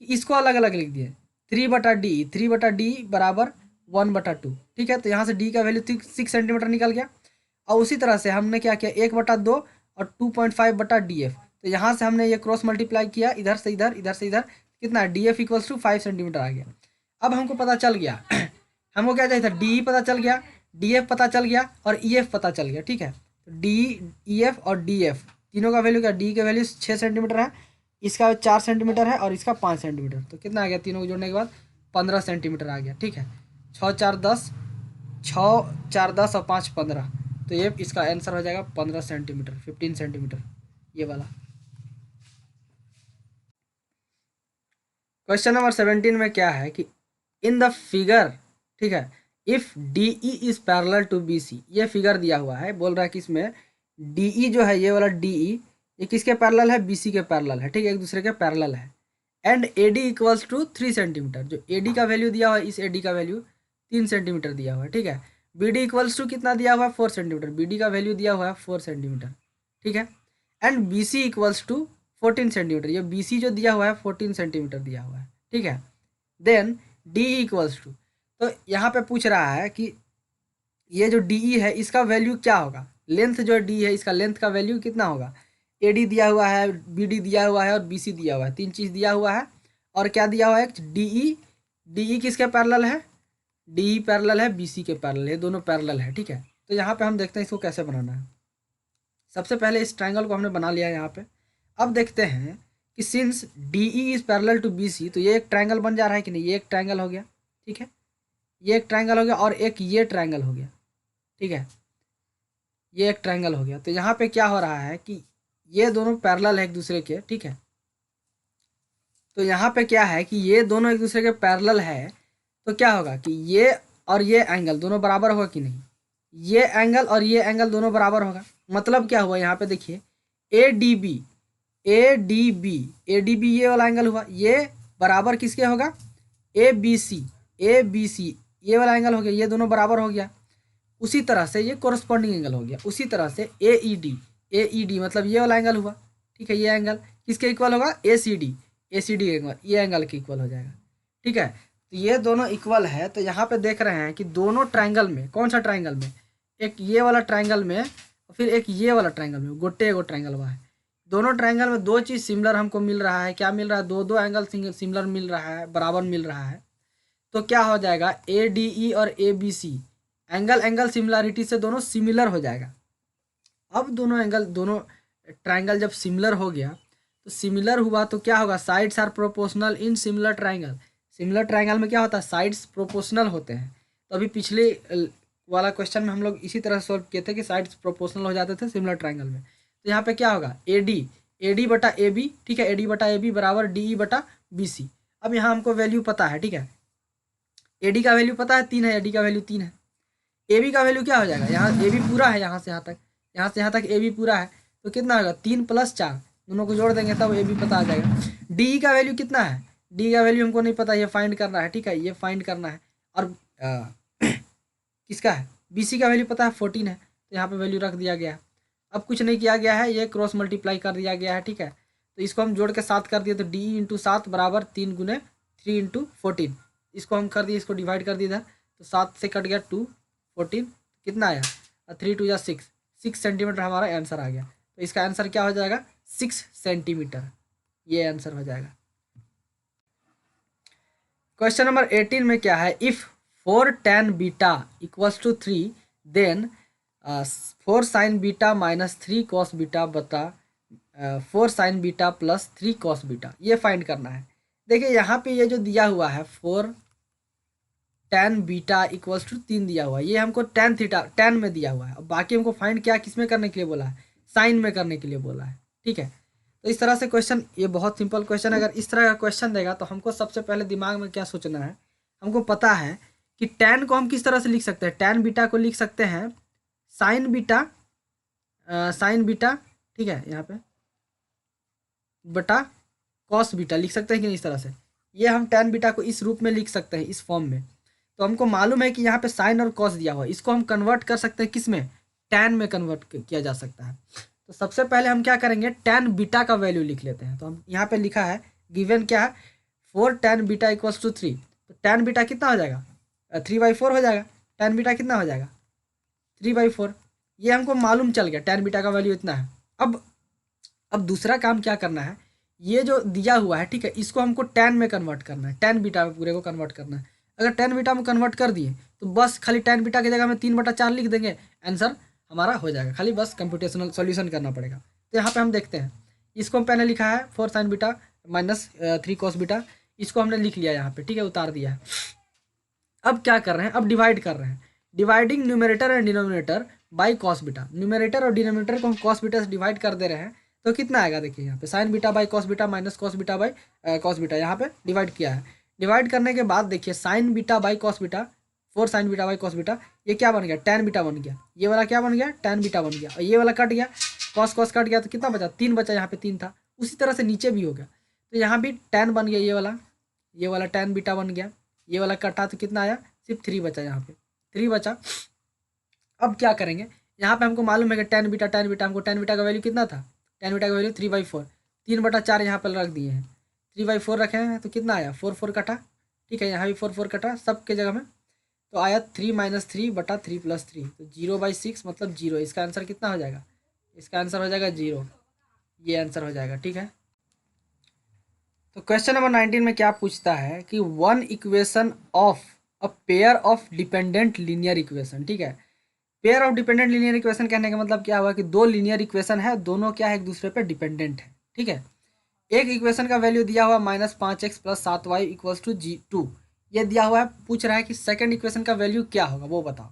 कि इसको अलग अलग लिख दिए, 3/d बराबर 1/2, ठीक है। तो यहाँ से डी का वैल्यू 6 सेंटीमीटर निकल गया। और उसी तरह से हमने क्या किया, 1/2 और 2.5/df, तो यहाँ से हमने ये क्रॉस मल्टीप्लाई किया, इधर से इधर, इधर से इधर, कितना D F equals to 5 centimetre आ गया। अब हमको पता चल गया हमको क्या चाहिए था, डी ई पता चल गया, डी एफ पता चल गया और ई एफ पता चल गया, ठीक है। तो डी ई एफ और डी एफ तीनों का वैल्यू क्या, डी का वैल्यू 6 सेंटीमीटर है, इसका 4 सेंटीमीटर है और इसका 5 सेंटीमीटर, तो कितना आ गया, तीनों को जोड़ने के बाद 15 सेंटीमीटर आ गया, ठीक है। 6 4 10, 6 4 10 और 5 15, तो ये इसका आंसर हो जाएगा 15 सेंटीमीटर, 15 सेंटीमीटर, ये वाला। क्वेश्चन नंबर 17 में क्या है कि इन द फिगर, ठीक है, if D E is parallel to B C, ये फिगर दिया हुआ है, बोल रहा है कि इसमें डी ई जो है, ये वाला डी ई, ये किसके पैरेलल है, बी सी के पैरेलल है, ठीक है, एक दूसरे के पैरेलल है। And A D equals to 3 centimetre, जो ए डी का वैल्यू दिया हुआ है, इस ए डी का वैल्यू 3 सेंटीमीटर दिया हुआ है, ठीक है। बी डी इक्वल्स टू कितना दिया हुआ है, 4 सेंटीमीटर, बी डी का वैल्यू दिया हुआ है 4 सेंटीमीटर, ठीक है। And B C equals to 14 centimetre, ये बी सी जो दिया हुआ है 14 सेंटीमीटर दिया हुआ है, ठीक है। देन डी इक्वल्स टू, तो यहाँ पे पूछ रहा है कि ये जो डी ई है इसका वैल्यू क्या होगा, लेंथ जो डी है इसका लेंथ का वैल्यू कितना होगा। ए डी दिया हुआ है, बी डी दिया हुआ है और बी सी दिया हुआ है, 3 चीज़ दिया हुआ है। और क्या दिया हुआ है, डी ई किसके पैरेलल है, डी ई पैरेलल है बी सी के पैरेलल, ये दोनों पैरेलल है, ठीक है। तो यहाँ पे हम देखते हैं इसको कैसे बनाना है। सबसे पहले इस ट्राइंगल को हमने बना लिया है यहाँ पे। अब देखते हैं कि since D E is parallel to B C, तो ये एक ट्राइंगल बन जा रहा है कि नहीं, ये एक ट्राइंगल हो गया, ठीक है, ये एक ट्राइंगल हो गया और एक ये ट्राइंगल हो गया, ठीक है, ये एक ट्राइंगल हो गया। तो यहाँ पे क्या हो रहा है कि ये दोनों पैरेलल है एक दूसरे के, ठीक है। तो यहाँ पे क्या है कि ये दोनों एक दूसरे के पैरेलल है, तो क्या होगा कि ये और ये एंगल दोनों बराबर होगा कि नहीं, ये एंगल और ये एंगल दोनों बराबर होगा। मतलब क्या हुआ, यहाँ पे देखिए ए डी बी ये वाला एंगल हुआ, ये बराबर किसके होगा, ए बी सी ये वाला एंगल हो गया, ये दोनों बराबर हो गया। उसी तरह से ये कोरस्पॉन्डिंग एंगल हो गया। उसी तरह से ए ई डी मतलब ये वाला एंगल हुआ, ठीक है। ये एंगल किसके इक्वल होगा, ACD, ACD एंगल, ये एंगल के इक्वल हो जाएगा, ठीक है। तो ये दोनों इक्वल है, तो यहाँ पे देख रहे हैं कि दोनों ट्रायंगल में, कौन सा ट्रायंगल में, एक ये वाला ट्रायंगल में और फिर एक ये वाला ट्रायंगल में, गोटे एगो ट्रायंगल हुआ है, दोनों ट्रायंगल में दो चीज़ सिमिलर हमको मिल रहा है। क्या मिल रहा है, दो दो एंगल सिमिलर मिल रहा है, बराबर मिल रहा है। तो क्या हो जाएगा, ADE और ABC एंगल एंगल सिमिलरिटी से दोनों सिमिलर हो जाएगा। अब दोनों एंगल, दोनों ट्रायंगल जब सिमिलर हो गया, तो सिमिलर हुआ तो क्या होगा, sides are proportional in similar triangle. Similar triangle में क्या होता है, साइड्स प्रोपोर्शनल होते हैं। तो अभी पिछले वाला क्वेश्चन में हम लोग इसी तरह सॉल्व किए थे कि साइड्स प्रोपोर्शनल हो जाते थे सिमिलर ट्रायंगल में। तो यहाँ पे क्या होगा, AD बटा AB, ठीक है, AD बटा AB बराबर DE बटा BC। अब यहाँ हमको वैल्यू पता है, ठीक है, AD का वैल्यू पता है 3 है, AD का वैल्यू 3 है। AB का वैल्यू क्या हो जाएगा, यहाँ AB पूरा है, यहाँ से यहाँ तक, यहाँ से यहाँ तक AB पूरा है, तो कितना होगा 3 + 4, दोनों को जोड़ देंगे तब AB पता आ जाएगा। DE का वैल्यू कितना है, DE का वैल्यू हमको नहीं पता, ये फाइंड करना है, ठीक है, ये फाइंड करना है। और किसका है, BC का वैल्यू पता है 14 है, तो यहाँ पे वैल्यू रख दिया गया है। अब कुछ नहीं किया गया है, ये क्रॉस मल्टीप्लाई कर दिया गया है, ठीक है। तो इसको हम जोड़ के 7 कर दिए, तो DE × 7 बराबर 3 × 3 × 14। इसको हम कर दिए, इसको डिवाइड कर दिया इधर, तो 7 से कट गया 2, 14 कितना आया, 3 × 2 = 6, 6 सेंटीमीटर हमारा आंसर आ गया। तो इसका आंसर क्या हो जाएगा, 6 सेंटीमीटर, ये आंसर हो जाएगा। क्वेश्चन नंबर 18 में क्या है, if 4 tan beta = 3 then 4 sin beta - 3 cos beta बता 4 sin बीटा + 3 cos बीटा, ये फाइंड करना है। देखिए यहाँ पे ये जो दिया हुआ है 4 tan बीटा = 3 दिया हुआ है, ये हमको tan थीटा tan में दिया हुआ है। और बाकी हमको फाइंड क्या किस में करने के लिए बोला है, साइन में करने के लिए बोला है, ठीक है। तो इस तरह से क्वेश्चन, ये बहुत सिंपल क्वेश्चन है। अगर इस तरह का क्वेश्चन देगा तो हमको सबसे पहले दिमाग में क्या सोचना है, हमको पता है कि tan को हम किस तरह से लिख सकते हैं, tan बीटा को लिख सकते हैं साइन बीटा, ठीक है, यहाँ पे बटा कॉस बीटा लिख सकते हैं कि नहीं, इस तरह से। ये हम tan बीटा को इस रूप में लिख सकते हैं, इस फॉर्म में। तो हमको मालूम है कि यहाँ पे साइन और कॉस दिया हुआ है, इसको हम कन्वर्ट कर सकते हैं किस में, tan में कन्वर्ट किया जा सकता है। तो सबसे पहले हम क्या करेंगे, tan बीटा का वैल्यू लिख लेते हैं। तो हम यहाँ पे लिखा है, गिवन क्या है, 4 tan बीटा = 3, तो tan बीटा कितना हो जाएगा, 3/4 हो जाएगा। tan बीटा कितना हो जाएगा, 3/4। ये हमको मालूम चल गया, tan बीटा का वैल्यू इतना है। अब दूसरा काम क्या करना है, ये जो दिया हुआ है, ठीक है, इसको हमको tan में कन्वर्ट करना है, tan बीटा में पूरे को कन्वर्ट करना है। अगर tan बीटा में कन्वर्ट कर दिए तो बस खाली tan बीटा की जगह में 3/4 लिख देंगे, आंसर हमारा हो जाएगा। खाली बस कंप्यूटेशनल सॉल्यूशन करना पड़ेगा। तो यहाँ पे हम देखते हैं, इसको हम पहले लिखा है 4 sin बीटा - 3 cos बीटा, इसको हमने लिख लिया यहाँ पे, ठीक है, उतार दिया है। अब क्या कर रहे हैं, अब डिवाइड कर रहे हैं, dividing numerator and denominator by cos beta. Numerator और डिनोमिनेटर को हम कॉस बीटा से डिवाइड कर दे रहे हैं, तो कितना आएगा, देखिए यहाँ पे sign beta by cos beta - cos beta by cos beta, यहाँ पे डिवाइड किया है। डिवाइड करने के बाद देखिए sign beta by cos beta, 4 sin beta by cos beta, ये क्या बन गया, tan बीटा बन गया। ये वाला क्या बन गया, tan बीटा बन गया। और ये वाला कट गया, कॉस कॉस कट गया, तो कितना बचा, 3 बचा, यहाँ पे 3 था। उसी तरह से नीचे भी हो गया, तो यहाँ भी tan बन गया, ये वाला tan बीटा बन गया। ये वाला कटा तो कितना आया, सिर्फ 3 बचा, यहाँ पे 3 बचा। अब क्या करेंगे, यहाँ पे हमको मालूम है कि tan बीटा हमको tan बीटा का वैल्यू कितना था, tan बीटा का वैल्यू 3/4, 3/4 यहाँ पर रख दिए हैं, 3/4 रखे हैं, तो कितना आया, 4 कटा, ठीक है, यहाँ भी 4 कटा सबके जगह में, तो आया 3 - 3 बटा 3 + 3, तो 0/6 मतलब 0। इसका आंसर कितना हो जाएगा, इसका आंसर हो जाएगा 0, ये आंसर हो जाएगा, ठीक है। तो क्वेश्चन नंबर 19 में क्या पूछता है कि one equation of a pair of dependent linear equation, ठीक है। Pair of dependent linear equation कहने का मतलब क्या हुआ कि दो लीनियर इक्वेशन है, दोनों क्या है, एक दूसरे पे डिपेंडेंट है, ठीक है। एक इक्वेशन का वैल्यू दिया हुआ -5x + 7y = 2, ये दिया हुआ है। पूछ रहा है कि सेकंड इक्वेशन का वैल्यू क्या होगा, वो बताओ,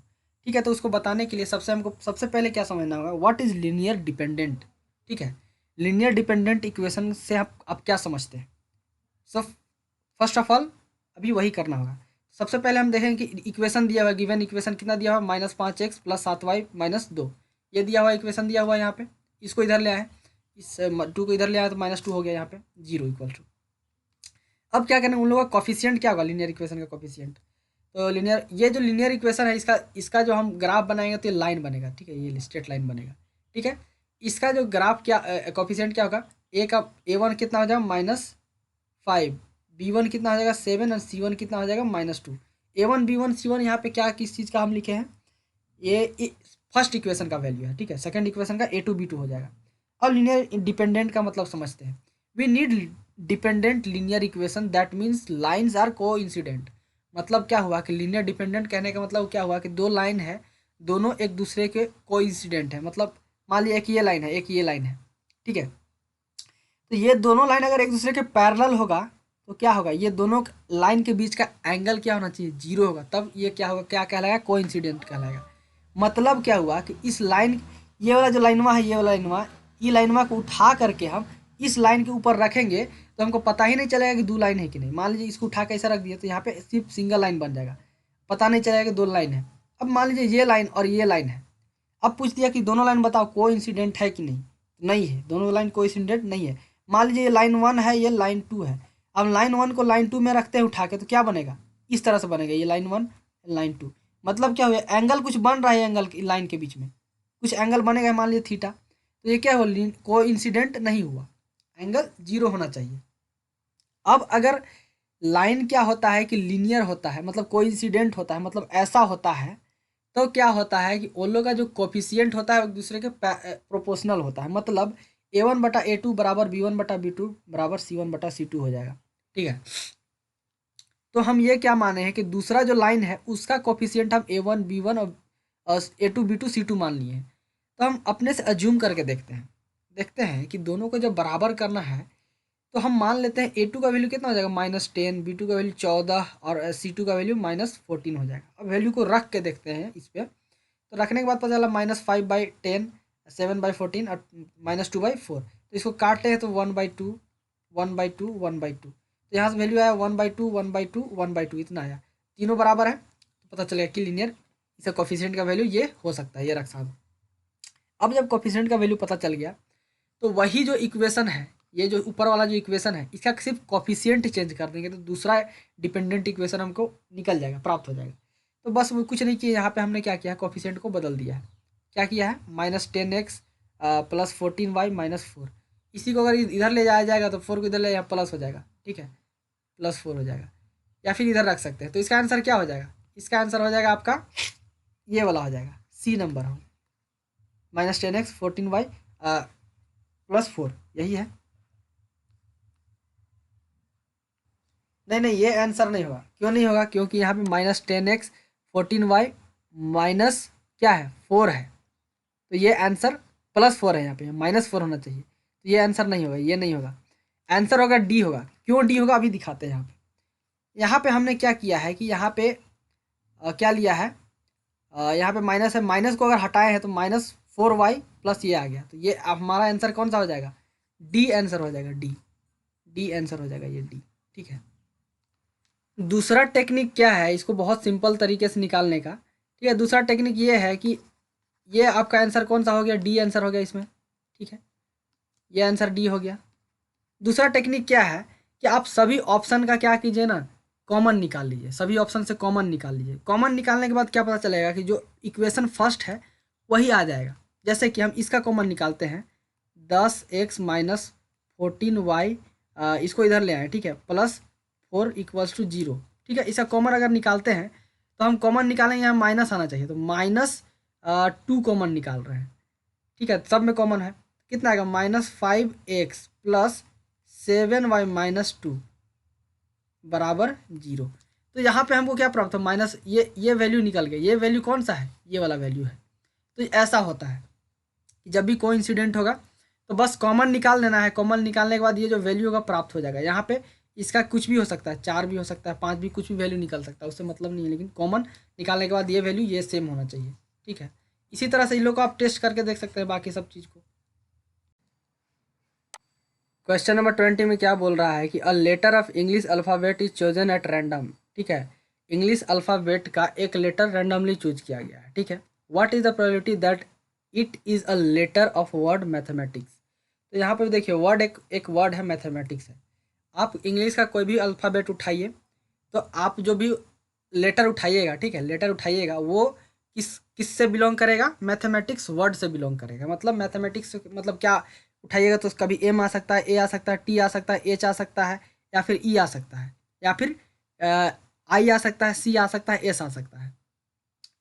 ठीक है। तो उसको बताने के लिए हमको सबसे पहले क्या समझना होगा, व्हाट इज लीनियर डिपेंडेंट, ठीक है। लीनियर डिपेंडेंट इक्वेशन से आप क्या समझते हैं। सो फर्स्ट ऑफ ऑल अभी वही करना होगा। सबसे पहले हम देखें कि इक्वेशन दिया हुआ, गिवन इक्वेशन कितना दिया हुआ, -5x + 7y - 2, ये दिया हुआ इक्वेशन दिया हुआ है। यहाँ पे इसको इधर ले आए, इस 2 को इधर ले आए, तो -2 हो गया, यहाँ पे 0 = अब क्या करना है, उन लोगों का कॉफिशिएंट क्या होगा, लीनियर इक्वेशन का कॉफिशिएंट। तो ये जो लीनियर इक्वेशन है, इसका जो हम ग्राफ बनाएंगे तो ये लाइन बनेगा, ठीक है, ये स्ट्रेट लाइन बनेगा, ठीक है। इसका जो ग्राफ क्या कोफिशिएंट क्या होगा, ए का A1 कितना हो जाएगा -5, B1 कितना हो जाएगा 7 और C1 कितना हो जाएगा -2। A1 B1 C1 यहाँ पे क्या किस चीज़ का हम लिखे हैं, ये फर्स्ट इक्वेशन का वैल्यू है, ठीक है। सेकंड इक्वेशन का A2 B2 हो जाएगा। अब लीनियर डिपेंडेंट का मतलब समझते हैं। We need dependent linear equation that means lines are coincident. मतलब क्या हुआ कि लीनियर डिपेंडेंट कहने का मतलब क्या हुआ कि दो लाइन है, दोनों एक दूसरे के को इंसिडेंट है। मतलब मान लिया एक ये लाइन है, एक ये लाइन है, ठीक है। तो ये दोनों लाइन अगर एक दूसरे के पैरेलल होगा तो क्या होगा, ये दोनों लाइन के बीच का एंगल क्या होना चाहिए, 0 होगा। तब ये क्या होगा, क्या कहलाएगा, कोइंसिडेंट कहलाएगा। मतलब क्या हुआ कि इस लाइन, ये वाला जो लाइनवा है, ये वाला लाइनवा, ये लाइनवा को उठा करके हम इस लाइन के ऊपर रखेंगे तो हमको पता ही नहीं चलेगा कि दो लाइन है कि नहीं। मान लीजिए इसको उठा के ऐसा रख दिया तो यहाँ पे सिर्फ सिंगल लाइन बन जाएगा, पता नहीं चलेगा कि दो लाइन है। अब मान लीजिए ये लाइन और ये लाइन है, अब पूछ दिया कि दोनों लाइन बताओ कोइंसिडेंट है कि नहीं, नहीं है, दोनों लाइन कोइंसिडेंट नहीं है। मान लीजिए ये लाइन 1 है, ये लाइन 2 है। अब लाइन 1 को लाइन 2 में रखते हैं उठा के तो क्या बनेगा, इस तरह से बनेगा, ये लाइन 1 लाइन 2। मतलब क्या हुआ, एंगल कुछ बन रहा है, एंगल की लाइन के बीच में कुछ एंगल बनेगा, मान लीजिए थीटा। तो ये क्या हुआ, कोइंसिडेंट नहीं हुआ, एंगल 0 होना चाहिए। अब अगर लाइन क्या होता है कि लीनियर होता है, मतलब कोइंसिडेंट होता है, मतलब ऐसा होता है, तो क्या होता है कि उन लोग का जो कोफिशिएंट होता है एक दूसरे के प्रोपोर्शनल होता है। मतलब A1/A2 बराबर B1/B2 बराबर C1/C2 हो जाएगा, ठीक है। तो हम ये क्या माने हैं कि दूसरा जो लाइन है उसका कोफिशिएंट हम A1 B1 और A2 B2 C2 मान लिए हैं। तो हम अपने से अज्यूम करके देखते हैं कि दोनों को जब बराबर करना है तो हम मान लेते हैं A2 का वैल्यू कितना हो जाएगा -10, B2 का वैल्यू 14 और C2 का वैल्यू -14 हो जाएगा। अब वैल्यू को रख के देखते हैं इस पर, तो रखने के बाद पता चला -5/10, 7/14 और -2/4। तो इसको काटते हैं तो 1/2 1/2 1/2, तो यहाँ से वैल्यू आया 1/2 1/2 1/2, इतना आया। तीनों बराबर है तो पता चलेगा कि लीनियर, इसका कोफिशिएंट का वैल्यू ये हो सकता है, ये रख सकते। अब जब कोफिशिएंट का वैल्यू पता चल गया तो वही जो इक्वेशन है, ये जो ऊपर वाला जो इक्वेशन है, इसका सिर्फ कोफिशिएंट चेंज कर देंगे तो दूसरा डिपेंडेंट इक्वेशन हमको निकल जाएगा, प्राप्त हो जाएगा। तो बस वो कुछ नहीं किया, यहाँ पे हमने क्या किया है, कोफिशिएंट को बदल दिया है। क्या किया है, -10x + 14y-4। इसी को अगर इधर ले जाया जाएगा तो 4 को इधर ले जाए प्लस हो जाएगा, ठीक है, +4 हो जाएगा। या फिर इधर रख सकते हैं। तो इसका आंसर क्या हो जाएगा, इसका आंसर हो जाएगा आपका ये वाला हो जाएगा, C नंबर हो, -10x 14y +4, यही है। नहीं, ये आंसर नहीं होगा। क्यों नहीं होगा, क्योंकि यहाँ पे -10x 14y माइनस क्या है 4 है, तो ये आंसर +4 है, यहाँ पे -4 होना चाहिए। तो ये आंसर नहीं होगा, ये नहीं होगा। आंसर होगा डी होगा। क्यों डी होगा अभी दिखाते हैं। यहाँ पे हमने क्या किया है कि यहाँ पे क्या लिया है, यहाँ पे माइनस है, माइनस को अगर हटाए हैं तो -4y प्लस ये आ गया। तो ये हमारा आंसर कौन सा हो जाएगा, डी आंसर हो जाएगा, डी आंसर हो जाएगा ये डी, ठीक है। दूसरा टेक्निक क्या है, इसको बहुत सिंपल तरीके से निकालने का, ठीक है। दूसरा टेक्निक ये है कि ये आपका आंसर कौन सा हो गया, डी आंसर हो गया इसमें, ठीक है। ये आंसर डी हो गया। दूसरा टेक्निक क्या है कि आप सभी ऑप्शन का क्या कीजिए ना, कॉमन निकाल लीजिए, सभी ऑप्शन से कॉमन निकाल लीजिए। कॉमन निकालने के बाद क्या पता चलेगा कि जो इक्वेशन फर्स्ट है वही आ जाएगा। जैसे कि हम इसका कॉमन निकालते हैं, 10x - 14y, इसको इधर ले आए, ठीक है, +4 = 0, ठीक है। इसका कॉमन अगर निकालते हैं तो हम कॉमन निकालेंगे, यहाँ माइनस आना चाहिए, तो -2 कॉमन निकाल रहे हैं, ठीक है। सब में कॉमन है, कितना आएगा, -5x + 7y - 2 बराबर 0। तो यहाँ पे हमको क्या प्राप्त हो, माइनस ये वैल्यू निकल गया। ये वैल्यू कौन सा है, ये वाला वैल्यू है। तो ऐसा होता है कि जब भी कोइंसिडेंट होगा तो बस कॉमन निकाल लेना है। कॉमन निकालने के बाद ये जो वैल्यू होगा प्राप्त हो जाएगा। यहाँ पे इसका कुछ भी हो सकता है, 4 भी हो सकता है, 5 भी, कुछ भी वैल्यू निकल सकता है, उससे मतलब नहीं है। लेकिन कॉमन निकालने के बाद ये वैल्यू ये सेम होना चाहिए, ठीक है। इसी तरह से इन लोग को आप टेस्ट करके देख सकते हैं बाकी सब चीज़ को। क्वेश्चन नंबर 20 में क्या बोल रहा है कि a letter of English alphabet is chosen at random, ठीक है। इंग्लिश अल्फ़ाबेट का एक लेटर रैंडमली चूज किया गया है, ठीक है। What is the probability that it is a letter of word mathematics. तो यहाँ पर देखिए वर्ड एक वर्ड है, मैथमेटिक्स है। आप इंग्लिश का कोई भी अल्फ़ाबेट उठाइए, तो आप जो भी लेटर उठाइएगा, ठीक है, लेटर उठाइएगा, वो किससे बिलोंग करेगा, मैथमेटिक्स वर्ड से बिलोंग करेगा। मतलब मैथमेटिक्स मतलब क्या उठाइएगा तो कभी एम आ सकता है, ए आ सकता है, टी आ सकता है, एच आ सकता है, या फिर ई आ सकता है, या फिर आई आ सकता है, सी आ सकता है, एस आ सकता है।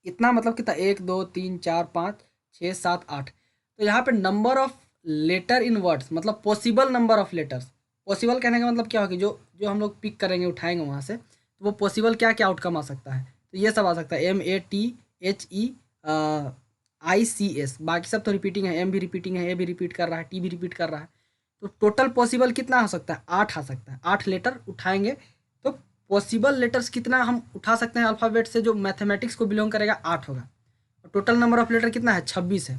इतना मतलब कितना, 1 2 3 4 5 6 7 8। तो यहाँ पे number of letter in words मतलब possible number of letters. Possible कहने का मतलब क्या होगा, जो जो हम लोग पिक करेंगे उठाएंगे वहाँ से, तो वो पॉसिबल क्या क्या आउटकम आ सकता है। तो ये सब आ सकता है, MATHE ICS। बाकी सब तो रिपीटिंग है, एम भी रिपीटिंग है, ए भी रिपीट कर रहा है, टी भी रिपीट कर रहा है। तो टोटल पॉसिबल कितना हो सकता है, 8 आ सकता है। 8 लेटर उठाएंगे तो पॉसिबल लेटर्स कितना हम उठा सकते हैं अल्फ़ाबेट से, जो मैथमेटिक्स को बिलोंग करेगा, 8 होगा। और टोटल नंबर ऑफ लेटर कितना है, 26 है।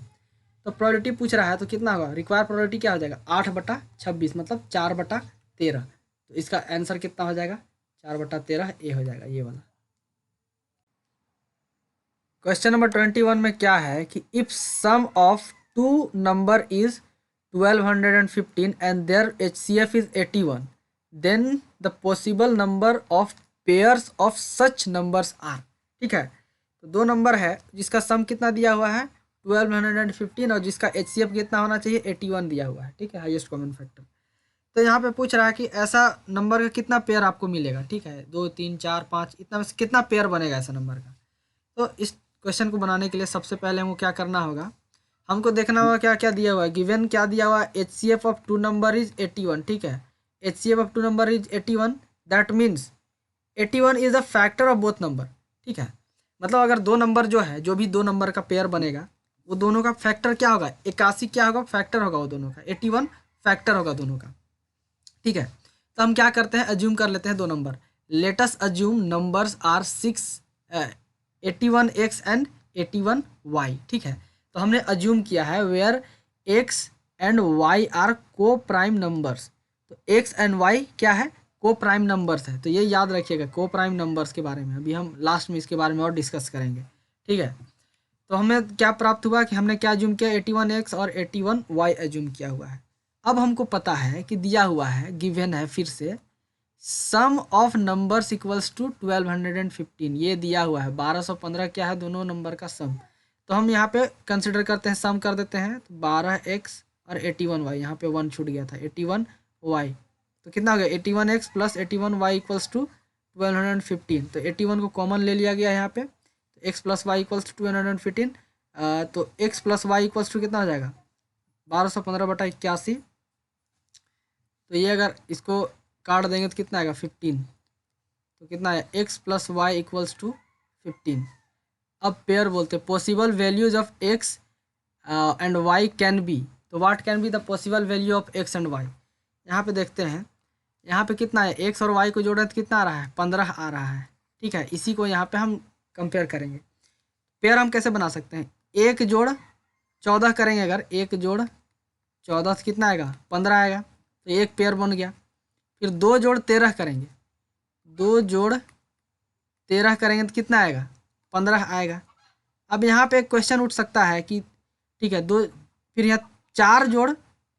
तो प्रोबेबिलिटी पूछ रहा है तो कितना होगा, रिक्वायर प्रोबेबिलिटी क्या हो जाएगा, 8/26 मतलब 4/13। तो इसका आंसर कितना हो जाएगा, 4/13 ए हो जाएगा, ये वाला। क्वेश्चन नंबर 21 में क्या है कि if sum of two number is 1215 and their HCF is 81, then the possible number of pairs of such numbers are. ठीक है, तो दो नंबर है जिसका सम कितना दिया हुआ है 1215 और जिसका HCF कितना होना चाहिए 81 दिया हुआ है। ठीक है, हाईएस्ट कॉमन फैक्टर। तो यहाँ पे पूछ रहा है कि ऐसा नंबर का कितना पेयर आपको मिलेगा। ठीक है, 2 3 4 5 इतना में से कितना पेयर बनेगा ऐसा नंबर का। तो इस क्वेश्चन को बनाने के लिए सबसे पहले हमको क्या करना होगा, हमको देखना होगा क्या क्या दिया हुआ है। गिवन क्या दिया हुआ है, HCF of two number is 81। ठीक है, HCF of two number is 81, that means 81 is a factor of both number. ठीक है, मतलब अगर दो नंबर जो है, जो भी दो नंबर का पेयर बनेगा, वो दोनों का फैक्टर क्या होगा, 81 क्या होगा, फैक्टर होगा वो दोनों का, 81 फैक्टर होगा दोनों का। ठीक है, तो हम क्या करते हैं, अज्यूम कर लेते हैं दो number. Let's assume numbers are 81x and 81y। ठीक है, तो हमने अज्यूम किया है where x and y are coprime numbers. तो x एंड y क्या है, को प्राइम नंबर्स है। तो ये याद रखिएगा को प्राइम नंबर्स के बारे में, अभी हम लास्ट में इसके बारे में और डिस्कस करेंगे। ठीक है, तो हमें क्या प्राप्त हुआ कि हमने क्या अज्यूम किया, 81x और 81y अज्यूम किया हुआ है। अब हमको पता है कि दिया हुआ है, गिवन है फिर से, सम ऑफ नंबर्स इक्वल्स टू 1215। ये दिया हुआ है 1215 क्या है, दोनों नंबर का सम। तो हम यहाँ पे कंसिडर करते हैं, सम कर देते हैं। तो 12x और 81y, यहाँ पे 1 छूट गया था, 81y। तो कितना हो गया, 81x plus 81y equals to 1215। तो 81 को कॉमन ले लिया गया यहाँ पे, तो x plus y equals to 1215। तो x plus y equals to कितना हो जाएगा, 1215/81। तो ये अगर इसको काट देंगे तो कितना आएगा, 15। तो कितना है, x plus y equals to 15। अब पेयर बोलते हैं possible values of x and y can be. तो what can be the possible value of x and y। यहाँ पे देखते हैं, यहाँ पे कितना है, x और y को जोड़ें तो कितना आ रहा है, 15 आ रहा है। ठीक है, इसी को यहाँ पे हम कंपेयर करेंगे। पेयर हम कैसे बना सकते हैं, 1 जोड़ 14 करेंगे, अगर 1 जोड़ 14 से कितना आएगा, 15 आएगा। तो एक पेयर बन गया। फिर 2 जोड़ 13 करेंगे, 2 जोड़ 13 करेंगे तो कितना आएगा, 15 आएगा। अब यहाँ पे एक क्वेश्चन उठ सकता है कि ठीक है, दो, फिर यहाँ 4 जोड़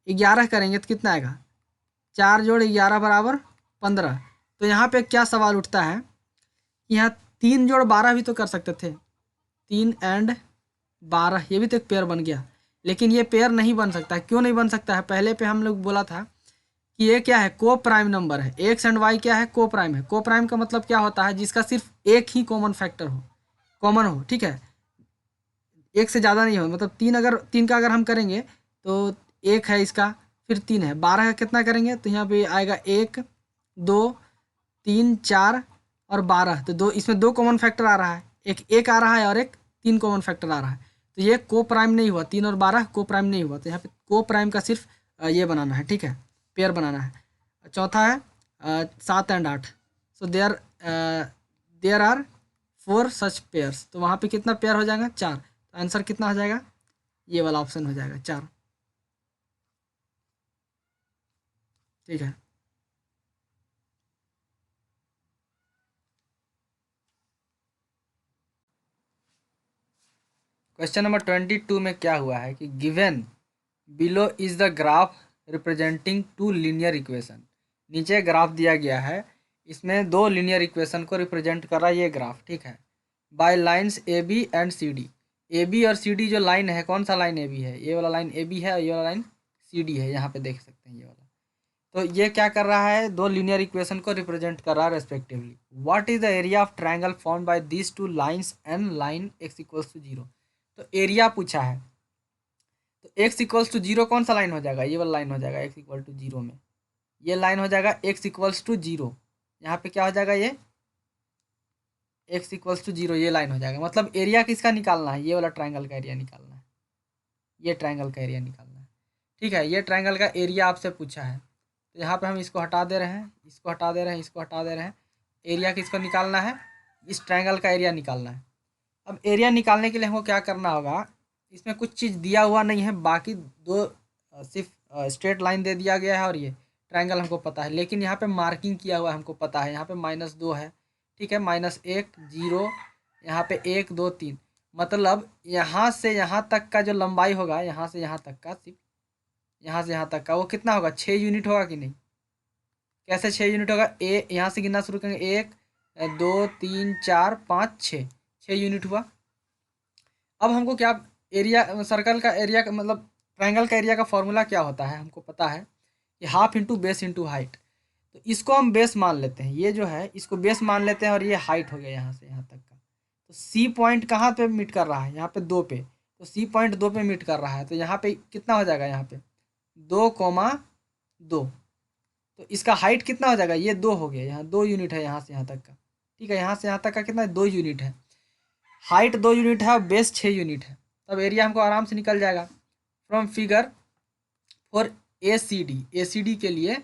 11 करेंगे तो कितना आएगा, 4 जोड़ 11 बराबर 15। तो यहाँ पे क्या सवाल उठता है कि यहाँ 3 जोड़ 12 भी तो कर सकते थे, 3 एंड 12 ये भी तो एक पेयर बन गया। लेकिन ये पेयर नहीं बन सकता है, क्यों नहीं बन सकता है, पहले पे हम लोग बोला था कि ये क्या है, को प्राइम नंबर है। एक्स एंड वाई क्या है, को प्राइम है। को प्राइम का मतलब क्या होता है, जिसका सिर्फ एक ही कॉमन फैक्टर हो, कॉमन हो। ठीक है, एक से ज़्यादा नहीं हो, मतलब 3, अगर 3 का अगर हम करेंगे तो 1 है इसका, फिर 3 है, 12 का कितना करेंगे तो यहाँ पे आएगा 1 2 3 4 और 12। तो 2, इसमें 2 कॉमन फैक्टर आ रहा है, एक आ रहा है और एक 3 कॉमन फैक्टर आ रहा है। तो ये को प्राइम नहीं हुआ, 3 और 12 को प्राइम नहीं हुआ। तो यहाँ पे को प्राइम का सिर्फ ये बनाना है। ठीक है, पेयर बनाना है। चौथा है 7 and 8। So there are 4 such pairs. तो वहाँ पे कितना पेयर हो जाएगा, 4। तो आंसर कितना हो जाएगा, ये वाला ऑप्शन हो जाएगा 4। ठीक है, क्वेश्चन नंबर 22 में क्या हुआ है कि given below is the graph representing 2 linear equation. नीचे ग्राफ दिया गया है, इसमें 2 लीनियर इक्वेशन को रिप्रेजेंट कर रहा है ये ग्राफ। ठीक है, by lines A B and C D. A B और सी डी जो लाइन है, कौन सा लाइन ए बी है? ये वाला लाइन ए बी है और ये वाला लाइन सी डी है, यहाँ पे देख सकते हैं ये वाला। तो ये क्या कर रहा है? दो लीनियर इक्वेशन को रिप्रेजेंट कर रहा है respectively. What is the area of triangle formed by these two lines and line x equals to 0। तो एरिया पूछा है, तो एक्स इक्वल्स टू 0 कौन सा लाइन हो जाएगा? ये वाला लाइन हो जाएगा एक्स इक्वल टू 0 में। ये लाइन हो जाएगा एक्स इक्वल्स टू 0, यहाँ पे क्या हो जाएगा? ये एक्स इक्वल्स टू 0 ये लाइन हो जाएगा। मतलब एरिया किसका निकालना है? ये वाला ट्रायंगल का एरिया निकालना है, ये ट्रायंगल का एरिया निकालना है। ठीक है, ये ट्रायंगल का एरिया आपसे पूछा है, तो यहाँ पे हम इसको हटा दे रहे हैं, इसको हटा दे रहे हैं, इसको हटा दे रहे हैं। एरिया किसको निकालना है? इस ट्रायंगल का एरिया निकालना है। अब एरिया निकालने के लिए हमको क्या करना होगा? इसमें कुछ चीज़ दिया हुआ नहीं है, बाकी दो सिर्फ स्ट्रेट लाइन दे दिया गया है और ये ट्रायंगल हमको पता है, लेकिन यहाँ पे मार्किंग किया हुआ है हमको पता है। यहाँ पे -2 है, ठीक है, -1 0, यहाँ पे 1 2 3। मतलब यहाँ से यहाँ तक का जो लंबाई होगा, यहाँ से यहाँ तक का, सिर्फ यहाँ से यहाँ तक का, वो कितना होगा? 6 यूनिट होगा कि नहीं? कैसे 6 यूनिट होगा? यहाँ से गिनना शुरू करेंगे, 1 2 3 4 5 6, 6 यूनिट हुआ। अब हमको क्या एरिया, सर्कल का एरिया का मतलब ट्रायंगल का एरिया का फॉर्मूला क्या होता है? हमको पता है कि half into base into height. तो इसको हम बेस मान लेते हैं, ये जो है इसको बेस मान लेते हैं, और ये हाइट हो गया यहाँ से यहाँ तक का। तो सी पॉइंट कहाँ पे मीट कर रहा है? यहाँ पे 2 पे। तो सी पॉइंट 2 पे मीट कर रहा है, तो यहाँ पे कितना हो जाएगा? यहाँ पे 2,2। तो इसका हाइट कितना हो जाएगा? ये 2 हो गया, यहाँ 2 यूनिट है यहाँ से यहाँ तक का। ठीक है, यहाँ से यहाँ तक का कितना है? 2 यूनिट है। हाइट 2 यूनिट है और बेस 6 यूनिट है, तब एरिया हमको आराम से निकल जाएगा। From figure for A C D के लिए,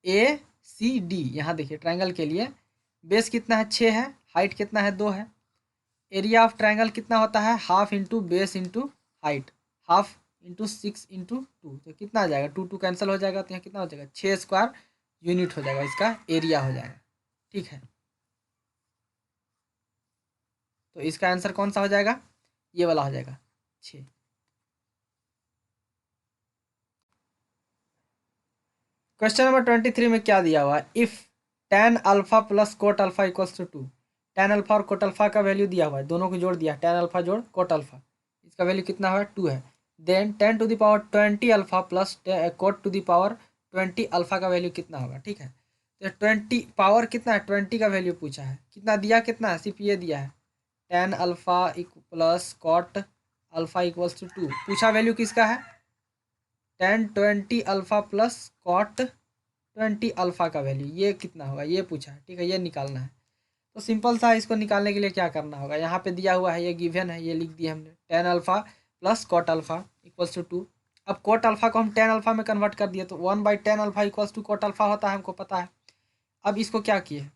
ए सी डी, यहाँ देखिए ट्रायंगल के लिए बेस कितना है? 6 है, हाइट कितना है? 2 है। एरिया ऑफ ट्रायंगल कितना होता है? Half into base into height, half into 6 into 2। तो कितना आ जाएगा? 2 2 कैंसिल हो जाएगा, तो यहाँ कितना हो जाएगा? 6 स्क्वायर यूनिट हो जाएगा, इसका एरिया हो जाएगा। ठीक है, तो इसका आंसर कौन सा हो जाएगा? ये वाला हो जाएगा 6। क्वेश्चन नंबर 23 में क्या दिया हुआ है? If tan alpha plus cot alpha equals to 2। tan alpha और कोट अल्फा का वैल्यू दिया हुआ है, दोनों को जोड़ दिया, tan अल्फा जोड़ कोट अल्फा, इसका वैल्यू कितना हुआ? 2 है। Then 10 to the power 20 alpha plus cot to the power 20 alpha का वैल्यू कितना होगा? ठीक है, तो 20 पावर कितना है? 20 का वैल्यू पूछा है, कितना दिया? कितना है? सिर्फ ये दिया है, tan alpha plus cot alpha equals to 2। पूछा वैल्यू किसका है? tan 20 alpha plus cot 20 alpha का वैल्यू, ये कितना होगा? ये पूछा है। ठीक है, ये निकालना है। तो सिंपल सा इसको निकालने के लिए क्या करना होगा? यहाँ पे दिया हुआ है, ये गिवन है, ये लिख दिया हमने, tan alpha plus cot alpha equals to 2। अब कॉट अल्फा को हम tan अल्फा में कन्वर्ट कर दिए, तो 1/tan alpha equals to cot alpha होता है, हमको पता है। अब इसको क्या किए?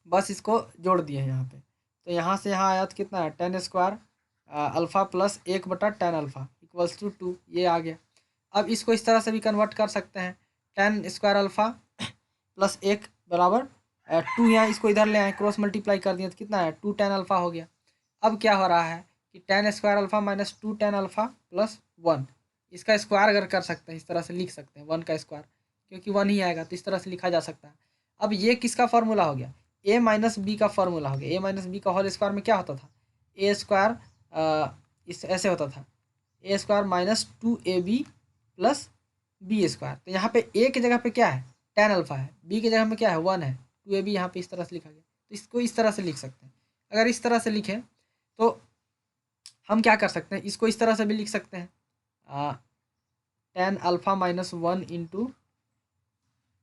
बस इसको जोड़ दिए यहाँ पे, तो यहाँ से यहाँ आया तो कितना है? tan square alpha plus 1/tan alpha equals to 2, ये आ गया। अब इसको इस तरह से भी कन्वर्ट कर सकते हैं, tan स्क्वायर अल्फा प्लस 1 बराबर 2, यहाँ इसको इधर ले आए, क्रॉस मल्टीप्लाई कर दिए तो कितना है? 2 tan अल्फा हो गया। अब क्या हो रहा है कि tan square alpha minus 2 tan alpha plus 1, इसका स्क्वायर अगर कर सकते हैं, इस तरह से लिख सकते हैं, 1 का स्क्वायर, क्योंकि 1 ही आएगा तो इस तरह से लिखा जा सकता है। अब ये किसका फॉर्मूला हो गया? a माइनस बी का फॉर्मूला हो गया। a माइनस बी का होल स्क्वायर में क्या होता था? a स्क्वायर इस ऐसे होता था, a square minus 2ab plus B square. तो यहाँ पे a की जगह पे क्या है? tan अल्फा है, b की जगह में क्या है? 1 है, 2ab यहाँ पे इस तरह से लिखा गया, तो इसको इस तरह से लिख सकते हैं। अगर इस तरह से लिखें तो हम क्या कर सकते हैं? इसको इस तरह से भी लिख सकते हैं, tan alpha minus 1 into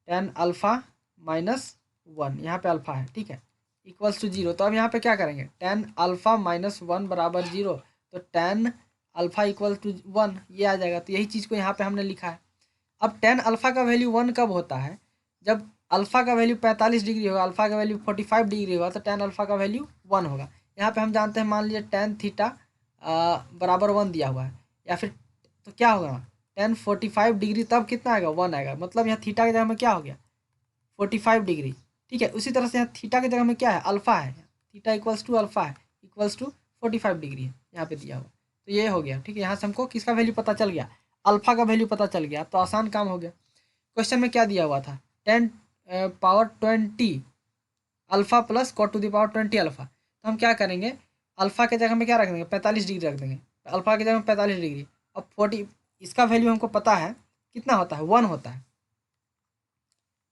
tan alpha minus 1, यहाँ पे अल्फा है, ठीक है, इक्वल्स टू 0। तो अब यहाँ पे क्या करेंगे? tan अल्फा माइनस 1 बराबर 0, तो tan अल्फा इक्वल टू 1, ये आ जाएगा। तो यही चीज़ को यहाँ पे हमने लिखा है। अब tan अल्फा का वैल्यू 1 कब होता है? जब अल्फा का वैल्यू 45 डिग्री होगा, अल्फा का वैल्यू 45 डिग्री होगा, तो tan अल्फा का वैल्यू 1 होगा। यहाँ पे हम जानते हैं, मान लीजिए tan थीटा बराबर 1 दिया हुआ है, या फिर तो क्या होगा? tan 45 डिग्री, तब कितना आएगा? 1 आएगा। मतलब यहाँ थीटा की जगह में क्या हो गया? 45 डिग्री। ठीक है, उसी तरह से यहाँ थीटा की जगह में क्या है? अल्फा है, थीटा इक्वल्स टू अल्फा है, इक्वल्स टू 45 डिग्री है यहाँ पे दिया हुआ। तो ये हो गया। ठीक है, यहाँ से हमको किसका वैल्यू पता चल गया? अल्फा का वैल्यू पता चल गया, तो आसान काम हो गया। क्वेश्चन में क्या दिया हुआ था? 10 power 20 alpha plus cot to the power 20 alpha. तो तो हम क्या करेंगे, अल्फ़ा के जगह में क्या रख देंगे, 45 डिग्री रख देंगे। अल्फ़ा की जगह में 45 डिग्री। अब 40 इसका वैल्यू हमको पता है कितना होता है, 1 होता है,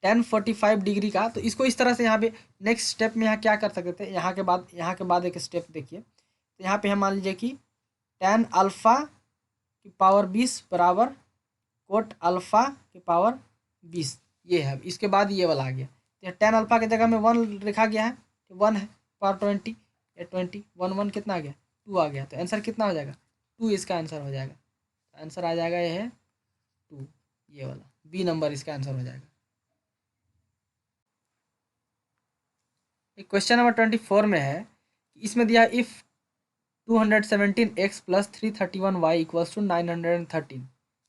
1045 डिग्री का। तो इसको इस तरह से यहाँ पे नेक्स्ट स्टेप में यहाँ क्या कर सकते थे, यहाँ के बाद एक स्टेप देखिए। तो यहाँ पे हम मान लीजिए कि tan अल्फ़ा की पावर 20 बराबर कोट अल्फ़ा की पावर 20, ये है। इसके बाद ये वाला आ गया, तो tan अल्फ़ा की जगह में 1 लिखा गया है, 1 है पावर 20, ये 20 1 कितना आ गया, 2 आ गया। तो आंसर कितना हो जाएगा, 2 इसका आंसर हो जाएगा। तो आंसर आ जाएगा ये है 2, ये वाला बी नंबर इसका आंसर हो जाएगा। क्वेश्चन नंबर 24 में है, इसमें दिया if 217x plus 331y equals to 913।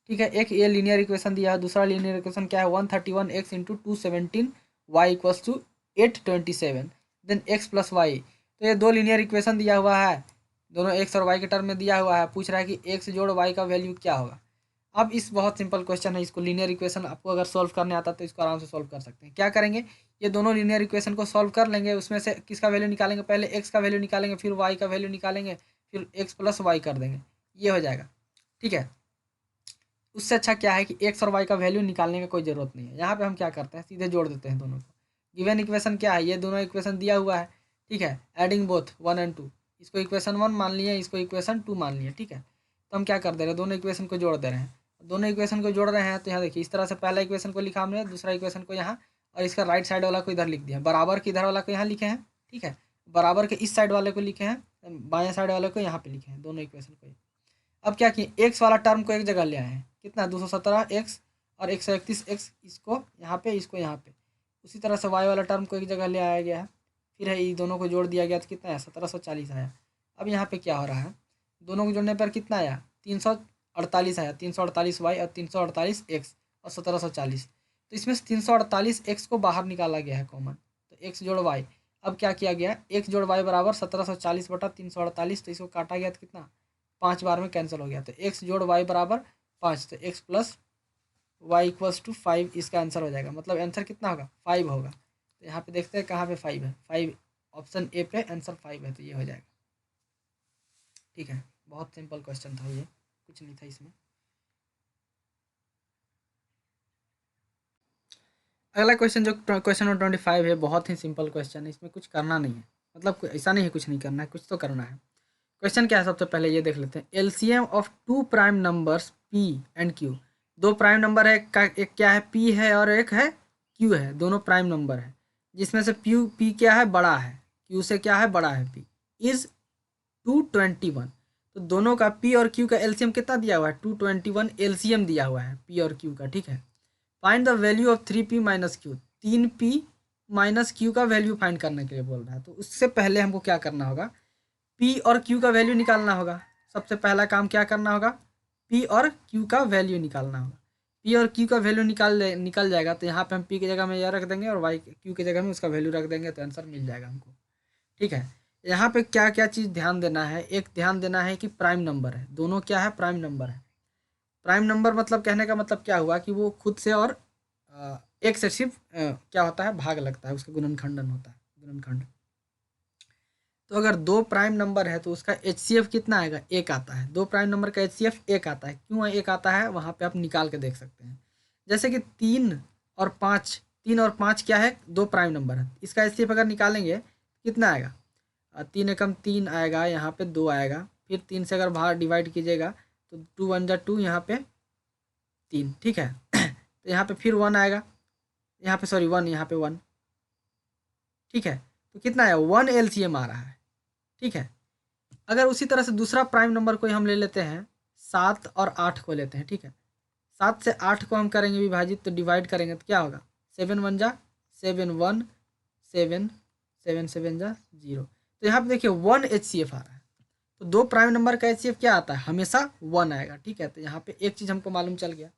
ठीक है, एक ये लीनियर इक्वेशन दिया है, दूसरा लीनियर इक्वेशन क्या है, 131x into 217y equals to 827 then x plus y. तो ये दो लीनियर इक्वेशन दिया हुआ है, दोनों x और y के टर्म में दिया हुआ है। पूछ रहा है कि x जोड़ y का वैल्यू क्या होगा। अब इस बहुत सिंपल क्वेश्चन है, इसको लीनियर इक्वेशन आपको अगर सॉल्व करने आता तो इसको आराम से सॉल्व कर सकते हैं। क्या करेंगे, ये दोनों लीनियर इक्वेशन को सॉल्व कर लेंगे, उसमें से किसका वैल्यू निकालेंगे, पहले x का वैल्यू निकालेंगे, फिर y का वैल्यू निकालेंगे, फिर x प्लस वाई कर देंगे, ये हो जाएगा। ठीक है, उससे अच्छा क्या है कि x और y का वैल्यू निकालने की कोई ज़रूरत नहीं है। यहाँ पे हम क्या करते हैं, सीधे जोड़ देते हैं दोनों को। गिवन इक्वेशन क्या है, ये दोनों इक्वेशन दिया हुआ है। ठीक है, एडिंग बोथ 1 एंड 2, इसको इक्वेशन 1 मान लिए, इसको इक्वेशन 2 मान लिए। ठीक है, तो हम क्या कर दे रहे हैं, दोनों इक्वेशन को जोड़ दे रहे हैं। दोनों इक्वेशन को जोड़ रहे हैं तो यहाँ देखिए इस तरह से पहला इक्वेशन को लिखा हमने, दूसरा इक्वेशन को यहाँ, और इसका राइट साइड वाला को इधर लिख दिया, बराबर के इधर वाला को यहाँ लिखे हैं। ठीक है, बराबर के इस साइड वाले को लिखे हैं, बाएं साइड वाले को यहाँ पे लिखे हैं, दोनों इक्वेशन को। अब क्या किए, एक्स वाला टर्म को एक जगह ले आए हैं, कितना 217x और 131x, इसको यहाँ पे, इसको यहाँ पे। उसी तरह से वाई वाला टर्म को एक जगह ले आया गया है, फिर है ये दोनों को जोड़ दिया गया तो कितना है 1740 आया। अब यहाँ पे क्या हो रहा है, दोनों को जोड़ने पर कितना आया 348 आया, 348y और 348x और 1740। तो इसमें से 348x को बाहर निकाला गया है कॉमन, तो x जोड़ y। अब क्या किया गया, x जोड़ y बराबर 1740 बटा 348, तो इसको काटा गया तो कितना 5 बार में कैंसिल हो गया, तो x जोड़ y बराबर 5, तो x plus y equals to 5 इसका आंसर हो जाएगा। मतलब आंसर कितना होगा 5 होगा। तो यहाँ पे देखते हैं कहाँ पे 5 है, 5 ऑप्शन ए पे आंसर 5 है, तो ये हो जाएगा। ठीक है, बहुत सिंपल क्वेश्चन था, ये कुछ नहीं था इसमें। अगला क्वेश्चन जो क्वेश्चन नंबर 25 है, बहुत ही सिंपल क्वेश्चन है, इसमें कुछ करना नहीं है, मतलब ऐसा नहीं है कुछ नहीं करना है, कुछ तो करना है। क्वेश्चन क्या है, सबसे पहले ये देख लेते हैं। LCM of 2 prime numbers P and Q, दो प्राइम नंबर है, एक क्या है पी है और एक है क्यू है, दोनों प्राइम नंबर है, जिसमें से पी क्या है बड़ा है, क्यू से क्या है बड़ा है, पी इज 221। तो दोनों का पी और क्यू का एलसीएम कितना दिया हुआ है 221 एलसीएम दिया हुआ है पी और क्यू का। ठीक है, find the value of 3p minus Q, 3p minus Q का वैल्यू फाइंड करने के लिए बोल रहा है। तो उससे पहले हमको क्या करना होगा, पी और क्यू का वैल्यू निकालना होगा। सबसे पहला काम क्या करना होगा, पी और क्यू का वैल्यू निकालना होगा। पी और क्यू का वैल्यू निकल जाएगा तो यहाँ पे हम पी की जगह में यह रख देंगे और वाई क्यू की जगह में उसका वैल्यू रख देंगे, तो आंसर मिल जाएगा हमको। ठीक है, यहाँ पे क्या क्या चीज़ ध्यान देना है, एक ध्यान देना है कि प्राइम नंबर है, दोनों क्या है प्राइम नंबर है। प्राइम नंबर मतलब कहने का मतलब क्या हुआ कि वो खुद से और एक से सिर्फ क्या होता है भाग लगता है, उसका गुणनखंडन होता है, गुणनखंड। तो अगर दो प्राइम नंबर है तो उसका HCF कितना आएगा, एक आता है। दो प्राइम नंबर का HCF एक आता है, क्यों एक आता है वहाँ पे आप निकाल के देख सकते हैं। जैसे कि 3 और 5 क्या है, दो प्राइम नंबर है, इसका HCF अगर निकालेंगे कितना आएगा, 3 एकम 3 आएगा, यहाँ पे 2 आएगा, फिर 3 से अगर बाहर डिवाइड कीजिएगा तो 2 1 जा 2, यहाँ पे 3। ठीक है तो यहाँ पे फिर 1 आएगा, यहाँ पे सॉरी 1, यहाँ पे 1। ठीक है, तो कितना है 1 LCM आ रहा है। ठीक है, अगर उसी तरह से दूसरा प्राइम नंबर को हम ले लेते हैं, 7 और 8 को लेते हैं। ठीक है, 7 से 8 को हम करेंगे विभाजित, तो डिवाइड करेंगे तो क्या होगा 7 1 जा 7 1 7 7 7 जा 0। तो यहाँ पे देखिए 1 HCF आ रहा है। तो दो प्राइम नंबर का HCF क्या आता है, हमेशा 1 आएगा। ठीक है, तो यहाँ पे एक चीज़ हमको मालूम चल गया।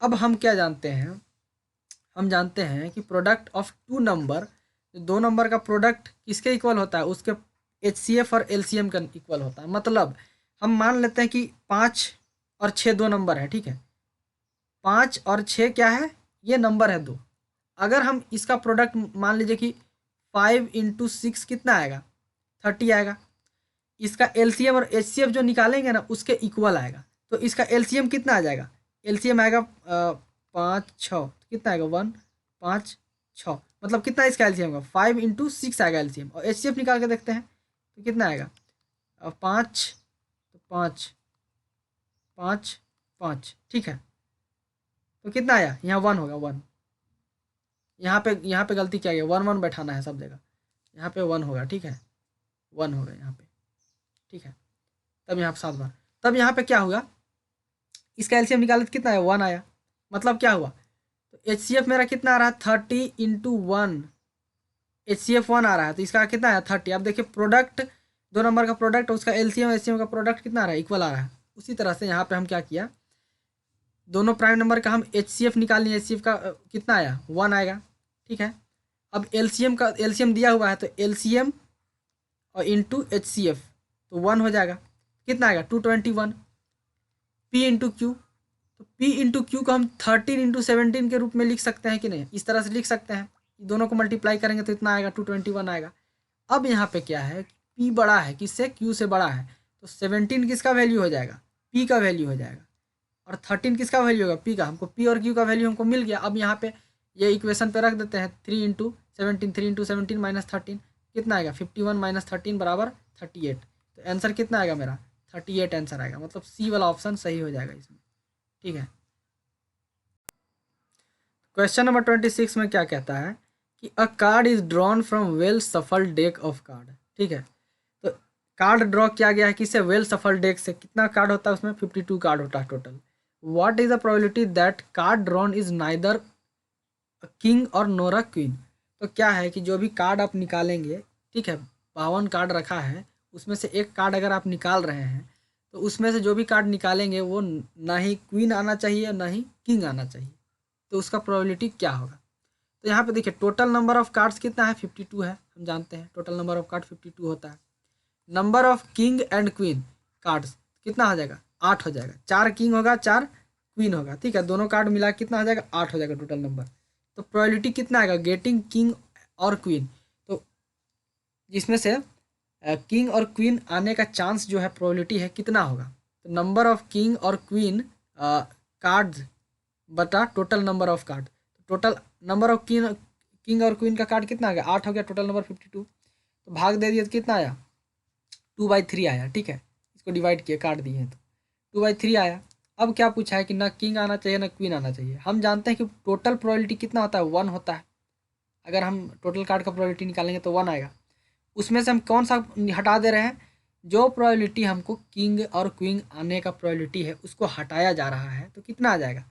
अब हम क्या जानते हैं, हम जानते हैं कि प्रोडक्ट ऑफ 2 नंबर, दो नंबर का प्रोडक्ट किसके इक्वल होता है, उसके HCF और LCM का इक्वल होता है। मतलब हम मान लेते हैं कि 5 और 6 दो नंबर है। ठीक है, 5 और 6 क्या है, ये नंबर है दो। अगर हम इसका प्रोडक्ट मान लीजिए कि 5 × 6 कितना आएगा 30 आएगा। इसका एलसीएम और एचसीएफ जो निकालेंगे ना उसके इक्वल आएगा। तो इसका एलसीएम कितना आ जाएगा, एलसीएम आएगा 5 6, कितना आएगा 1 5 6, मतलब कितना इसका एलसीएम होगा 5 × 6 आएगा एलसीएम। और एचसीएफ निकाल के देखते हैं तो कितना आएगा 5 5 5 5, ठीक है। तो कितना आया, यहाँ 1 होगा 1, यहाँ पे गलती क्या है, 1 1 बैठाना है सब जगह, यहाँ पे 1 होगा, ठीक है 1 होगा यहाँ पे, ठीक है। तब यहाँ पे 7 बार, तब यहाँ पे क्या हुआ, इसका एलसीएम निकाले तो कितना आया 1 आया, मतलब क्या हुआ, तो एचसीएफ मेरा कितना आ रहा है 30 × 1, एचसीएफ 1 आ रहा है, तो इसका कितना आया 30। अब देखिए प्रोडक्ट, दो नंबर का प्रोडक्ट, उसका एलसीएम एचसीएफ का प्रोडक्ट कितना आ रहा है, इक्वल आ रहा है। उसी तरह से यहाँ पे हम क्या किया, दोनों प्राइम नंबर का हम एचसीएफ निकाल लिए, एचसीएफ का कितना आया 1 आएगा, ठीक है। अब एलसीएम का, एलसीएम दिया हुआ है तो एलसीएम और इंटू एचसीएफ तो 1 हो जाएगा, कितना आएगा 221। पी इंटू क्यू, तो पी इंटू क्यू को हम 13 × 17 के रूप में लिख सकते हैं कि नहीं, इस तरह से लिख सकते हैं। दोनों को मल्टीप्लाई करेंगे तो इतना आएगा 221 आएगा। अब यहाँ पे क्या है, पी बड़ा है किससे, क्यू से बड़ा है, तो 17 किसका वैल्यू हो जाएगा, पी का वैल्यू हो जाएगा, और 13 किसका वैल्यू होगा, पी का। हमको पी और क्यू का वैल्यू हमको मिल गया। अब यहाँ पे ये इक्वेशन पे रख देते हैं, 3 × 17, 3 × 17 - 13 कितना आएगा 51 - 13 बराबर 38। तो आंसर कितना आएगा मेरा 38 आंसर आएगा, मतलब सी वाला ऑप्शन सही हो जाएगा इसमें, ठीक है। क्वेश्चन नंबर 26 में क्या कहता है कि अ card is drawn from well सफल डेक ऑफ कार्ड, ठीक है। तो कार्ड ड्रॉ किया गया है किससे, वेल सफल डेक से। कितना कार्ड होता है उसमें, 52 कार्ड होता है total. What is the probability that card drawn is neither king और नोर अ क्वीन। तो क्या है कि जो भी कार्ड आप निकालेंगे, ठीक है, 52 कार्ड रखा है, उसमें से एक कार्ड अगर आप निकाल रहे हैं तो उसमें से जो भी कार्ड निकालेंगे वो ना ही क्वीन आना चाहिए ना ही किंग आना चाहिए। तो उसका प्रोबेबिलिटी क्या होगा। तो यहाँ पे देखिए टोटल नंबर ऑफ कार्ड्स कितना है 52 है, हम जानते हैं टोटल नंबर ऑफ कार्ड 52 होता है। Number of king and queen cards कितना हो जाएगा 8 हो जाएगा, 4 किंग होगा 4 क्वीन होगा, ठीक है। दोनों कार्ड मिला कितना हो जाएगा 8 हो जाएगा टोटल नंबर। तो प्रोबेबिलिटी कितना आएगा गेटिंग किंग और क्वीन, तो जिसमें से किंग और क्वीन आने का चांस जो है प्रोबेबिलिटी है कितना होगा, तो नंबर ऑफ किंग और क्वीन कार्ड्स बटा total number of card. Total number of king और क्वीन का कार्ड कितना आ गया 8 हो गया, टोटल नंबर 52। तो भाग दे दिए तो कितना आया 2/3 आया, ठीक है। इसको डिवाइड किए काट दिए हैं तो 2/3 आया। अब क्या पूछा है कि ना किंग आना चाहिए ना क्वीन आना चाहिए। हम जानते हैं कि टोटल प्रोबेबिलिटी कितना होता है 1 होता है। अगर हम टोटल कार्ड का प्रोबेबिलिटी निकालेंगे तो 1 आएगा। उसमें से हम कौन सा हटा दे रहे हैं, जो प्रोबेबिलिटी हमको किंग और क्वीन आने का प्रोबेबिलिटी है उसको हटाया जा रहा है। तो कितना आ जाएगा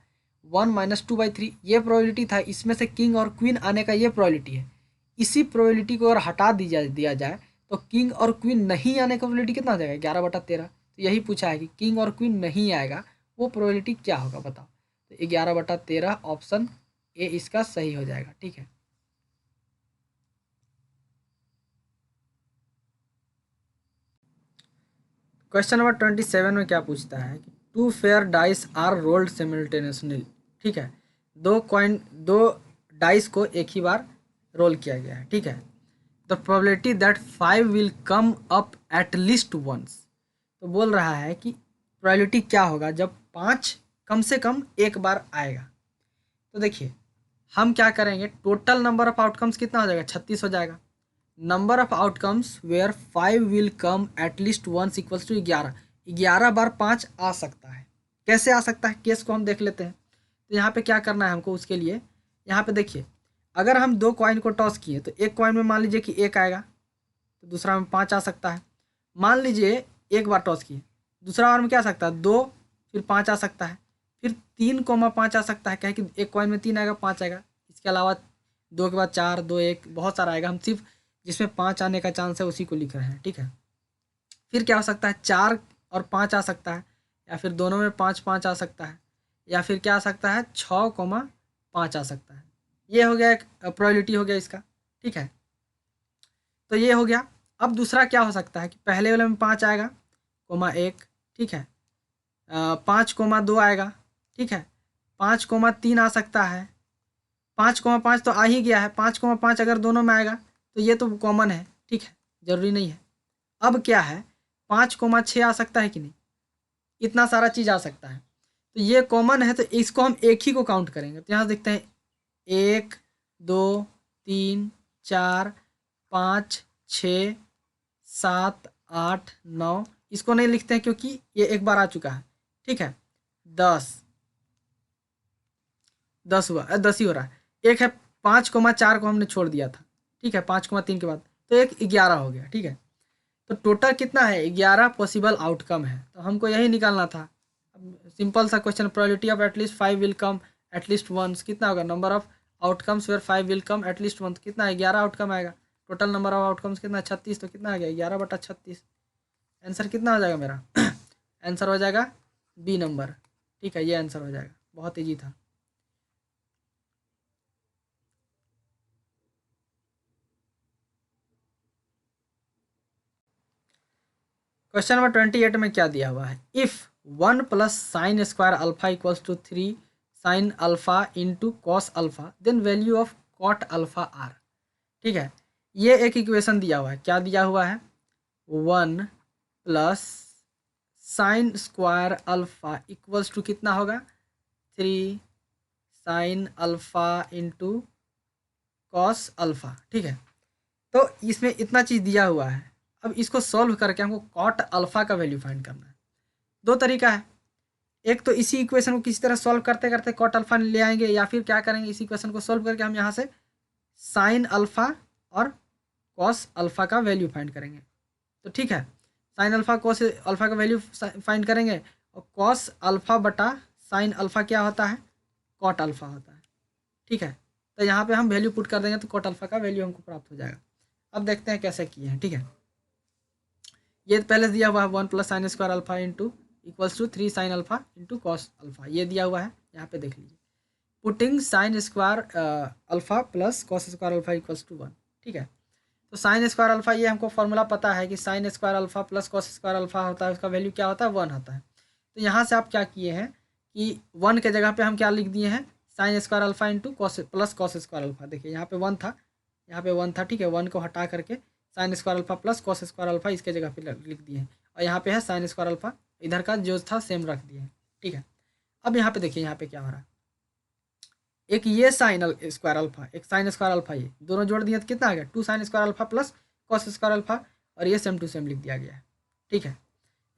1 - 2/3 ये प्रोबेबिलिटी था, इसमें से किंग और क्वीन आने का ये प्रोबेबिलिटी है। इसी प्रोबेबिलिटी को अगर हटा दिया जाए तो किंग और क्वीन नहीं आने का प्रोबेबिलिटी कितना आ जाएगा 11/13। तो यही पूछा है कि किंग और क्वीन नहीं आएगा वो प्रोबेबिलिटी क्या होगा बताओ। तो 11/13 ऑप्शन ए इसका सही हो जाएगा, ठीक है। क्वेश्चन नंबर 27 में क्या पूछता है कि 2 fair dice are rolled simultaneously, ठीक है। दो डाइस को एक ही बार रोल किया गया है, ठीक है। The probability that 5 will come up at least once. तो बोल रहा है कि प्रोबेबिलिटी क्या होगा जब 5 कम से कम एक बार आएगा। तो देखिए हम क्या करेंगे, टोटल नंबर ऑफ आउटकम्स कितना हो जाएगा 36 हो जाएगा। Number of outcomes where 5 will come at least once equals to 11। 11 बार 5 आ सकता है। कैसे आ सकता है केस को हम देख लेते हैं। तो यहाँ पे क्या करना है हमको, उसके लिए यहाँ पे देखिए अगर हम 2 कॉइन को टॉस किए तो एक कॉइन में मान लीजिए कि 1 आएगा, तो दूसरा में 5 आ सकता है। मान लीजिए एक बार टॉस किए, दूसरा बार में क्या आ सकता है 2 फिर 5 आ सकता है, फिर 3,5 आ सकता है। क्या है कि एक कॉइन में 3 आएगा 5 आएगा, इसके अलावा 2 के बाद 4 2 1 बहुत सारा आएगा। हम सिर्फ जिसमें 5 आने का चांस है उसी को लिख रहे हैं, ठीक है। फिर क्या हो सकता है 4 और 5 आ सकता है, या फिर दोनों में 5 5 आ सकता है, या फिर क्या आ सकता है 6,5 आ सकता है। ये हो गया एक प्रोबेबिलिटी हो गया इसका, ठीक है। तो ये हो गया। अब दूसरा क्या हो सकता है कि पहले वाले में 5 आएगा (1), ठीक है। 5,2 आएगा, ठीक है। 5,3 आ सकता है। 5,5 तो आ ही गया है। 5,5 अगर दोनों में आएगा तो ये तो कॉमन है, ठीक है, ज़रूरी नहीं है। अब क्या है, 5,6 आ सकता है कि नहीं, इतना सारा चीज़ आ सकता है। तो ये कॉमन है, तो इसको हम एक ही को काउंट करेंगे। तो यहाँ देखते हैं 1 2 3 4 5 6 7 8 9, इसको नहीं लिखते हैं क्योंकि ये एक बार आ चुका है, ठीक है। 10 10 हुआ, 10 ही हो रहा है। एक है 5,4 को हमने छोड़ दिया था, ठीक है, 5,3 के बाद, तो एक 11 हो गया, ठीक है। तो टोटल कितना है, 11 पॉसिबल आउटकम है, तो हमको यही निकालना था। सिंपल सा question, probability of at least 5 will come at least once कितना होगा, number of outcomes where 5 will come at least once कितना है, 11 आउटकम आएगा। टोटल नंबर ऑफ आउटकम्स कितना है, 36, तो कितना आ गया 11/36। आंसर कितना हो जाएगा मेरा आंसर हो जाएगा बी नंबर, ठीक है, ये आंसर हो जाएगा। बहुत ईजी था। क्वेश्चन नंबर 28 में क्या दिया हुआ है, if 1 plus sine square alpha equals to 3 sine alpha into cos alpha then value of cot alpha are, ठीक है। ये एक इक्वेशन दिया हुआ है, क्या दिया हुआ है, 1 plus sine square alpha equals to कितना होगा, 3 sine alpha into cos alpha, ठीक है। तो इसमें इतना चीज़ दिया हुआ है। अब इसको सॉल्व करके हमको कॉट अल्फा का वैल्यू फाइंड करना है। दो तरीका है, एक तो इसी इक्वेशन को किसी तरह सॉल्व करते करते कॉट अल्फा ले आएंगे, या फिर क्या करेंगे, इसी इक्वेशन को सॉल्व करके हम यहाँ से साइन अल्फा और कॉस अल्फा का वैल्यू फाइंड करेंगे। तो ठीक है, साइन अल्फा कॉस अल्फा का वैल्यू फाइंड करेंगे, और कॉस अल्फा बटा साइन अल्फा क्या होता है, कॉट अल्फा होता है, ठीक है। तो यहाँ पे हम वैल्यू पुट कर देंगे तो कॉट अल्फा का वैल्यू हमको प्राप्त हो जाएगा। अब देखते हैं कैसे किए हैं, ठीक है। ये पहले दिया हुआ है 1 plus sine square alpha into equals to 3 sine alpha into cos alpha, ये दिया हुआ है, यहाँ पे देख लीजिए। Putting sine square alpha plus cos square alpha equals to 1, ठीक है। तो साइन स्क्वायर अल्फा, ये हमको फॉर्मूला पता है कि sign square alpha plus cos square alpha होता है, उसका वैल्यू क्या होता है, 1 होता है। तो यहाँ से आप क्या किए हैं कि 1 के जगह पे हम क्या लिख दिए हैं, sign square alpha into cos plus cos square alpha. देखिए यहाँ पे 1 था, यहाँ पे 1 था, ठीक है। 1 को हटा करके sign square alpha plus cos square alpha इसके जगह पे लिख दिए हैं, और यहाँ पे है साइन स्क्वायर अल्फा, इधर का जो था सेम रख दिए हैं, ठीक है। अब यहाँ पे देखिए, यहाँ पे क्या हो रहा है, एक ये साइन स्क्वायर अल्फा, एक साइन स्क्वायर अल्फा, ये दोनों जोड़ दिए तो कितना आ गया, 2 sine square alpha plus cos square alpha, और ये सेम टू सेम लिख दिया गया है, ठीक है।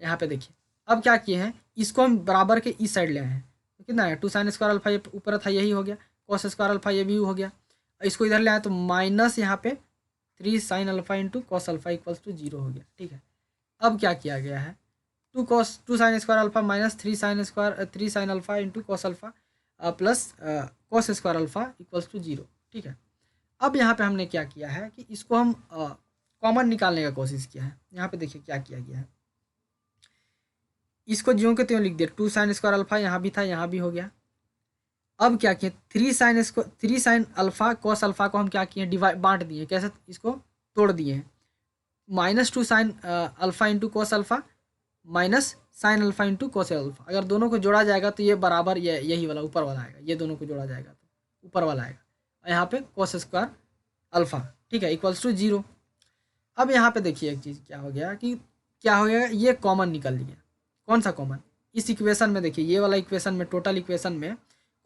यहाँ पे देखिए, अब क्या किए हैं, इसको हम बराबर के इस साइड ले आए हैं, तो कितना है 2 साइन स्क्वायर अल्फा, ये ऊपर था यही हो गया, कॉस स्क्वायर अल्फा ये भी हो गया, और इसको इधर ले आए तो माइनस यहाँ पे 3 sine alpha into cos alpha equals to 0 हो गया, ठीक है। अब क्या किया गया है, 2 sine square alpha minus 3 sine alpha into cos alpha plus cos square alpha equals to 0, ठीक है। अब यहाँ पे हमने क्या किया है कि इसको हम कॉमन निकालने का कोशिश किया है। यहाँ पे देखिए क्या किया गया है, इसको ज्यों के त्यों लिख दिया, 2 साइन स्क्वायर अल्फा यहाँ भी था, यहाँ भी हो गया। अब क्या किए, 3 साइन अल्फा कॉस अल्फा को हम क्या किए, डिवाइड बांट दिए, कैसे, इसको तोड़ दिए हैं, -2 sine alpha into cos alpha minus sign alpha into cos alpha. अगर दोनों को जोड़ा जाएगा तो ये बराबर यही वाला ऊपर वाला आएगा, ये दोनों को जोड़ा जाएगा तो ऊपर वाला आएगा, और यहाँ पे कॉस स्क्वायर अल्फा, ठीक है, इक्वल्स टू 0। अब यहाँ पे देखिए एक चीज़ क्या हो गया कि क्या हो गया, ये कॉमन निकल लिया। कौन सा कॉमन, इस इक्वेशन में देखिए, ये वाला इक्वेशन में, टोटल इक्वेशन में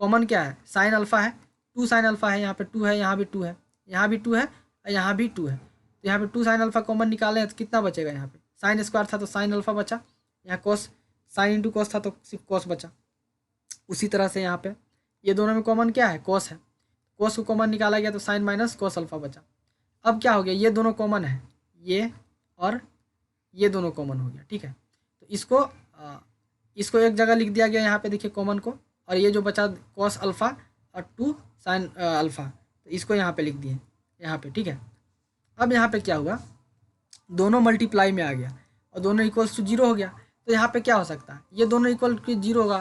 कॉमन क्या है, साइन अल्फा है, 2 साइन अल्फा है, यहाँ पे 2 है, यहाँ भी 2 है, यहाँ भी 2 है, और यहाँ भी 2 है। तो यहाँ पे 2 साइन अल्फा कॉमन निकाले तो कितना बचेगा, यहाँ पे साइन स्क्वायर था तो साइन अल्फा बचा, यहाँ कॉस साइन इंटू कॉस था तो सिर्फ कॉस बचा। उसी तरह से यहाँ पे ये दोनों में कॉमन क्या है, कॉस है, कॉस को कॉमन निकाला गया तो साइन माइनस कॉस अल्फा बचा। अब क्या हो गया, ये दोनों कॉमन है, ये और ये दोनों कॉमन हो गया, ठीक है। तो इसको एक जगह लिख दिया गया यहाँ पे देखिए कॉमन को, और ये जो बचा कॉस अल्फा और 2 साइन अल्फा, तो इसको यहाँ पे लिख दिए यहाँ पे, ठीक है। अब यहाँ पे क्या हुआ, दोनों मल्टीप्लाई में आ गया और दोनों इक्वल्स टू 0 हो गया। तो यहाँ पे क्या हो सकता है, ये दोनों इक्वल टू 0 होगा,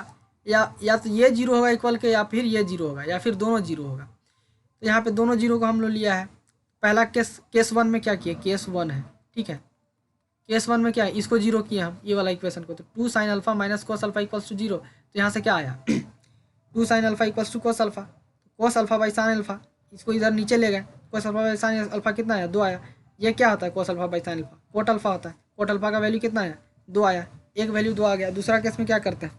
या तो ये 0 होगा इक्वल के, या फिर ये 0 होगा, या फिर दोनों 0 होगा। तो यहाँ पे दोनों 0 को हम लोग लिया है। पहला केस 1 में क्या किया, केस 1 है, ठीक है। केस 1 में क्या है, इसको 0 किया हम, ये वाला इक्वेशन को, तो 2 sine alpha minus cos alpha equals to 0। तो यहाँ से क्या आया 2 sine alpha equals to cos alpha, cos alpha by sine alpha, इसको इधर नीचे ले गए, cos alpha by sine alpha कितना आया, 2 आया। ये क्या होता है, cos alpha by sine alpha, cot alpha होता है, कोट अल्फा का वैल्यू कितना आया, 2 आया, एक वैल्यू 2 आ गया। दूसरा केस में क्या करते हैं,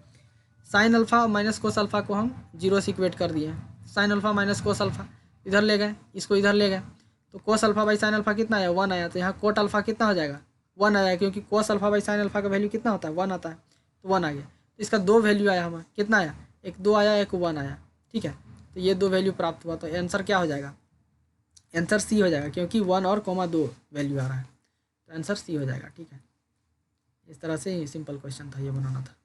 sign alpha minus cos alpha को हम 0 से इक्वेट कर दिए। Sign alpha minus cos alpha इधर ले गए, इसको इधर ले गए, तो cos alpha by sine alpha कितना आया, 1 आया। तो यहाँ कोट अल्फा कितना हो जाएगा, 1 आया, क्योंकि cos alpha by sine alpha का वैल्यू कितना होता है, 1 आता है, तो 1 आ गया। तो इसका 2 वैल्यू आया हमारा, कितना आया, एक 2 आया, एक 1 आया, ठीक है। तो ये 2 वैल्यू प्राप्त हुआ, तो आंसर क्या हो जाएगा, आंसर सी हो जाएगा, क्योंकि 1 और 2 वैल्यू आ रहा है, तो आंसर सी हो जाएगा, ठीक है। इस तरह से ही सिंपल क्वेश्चन था, ये बनाना था।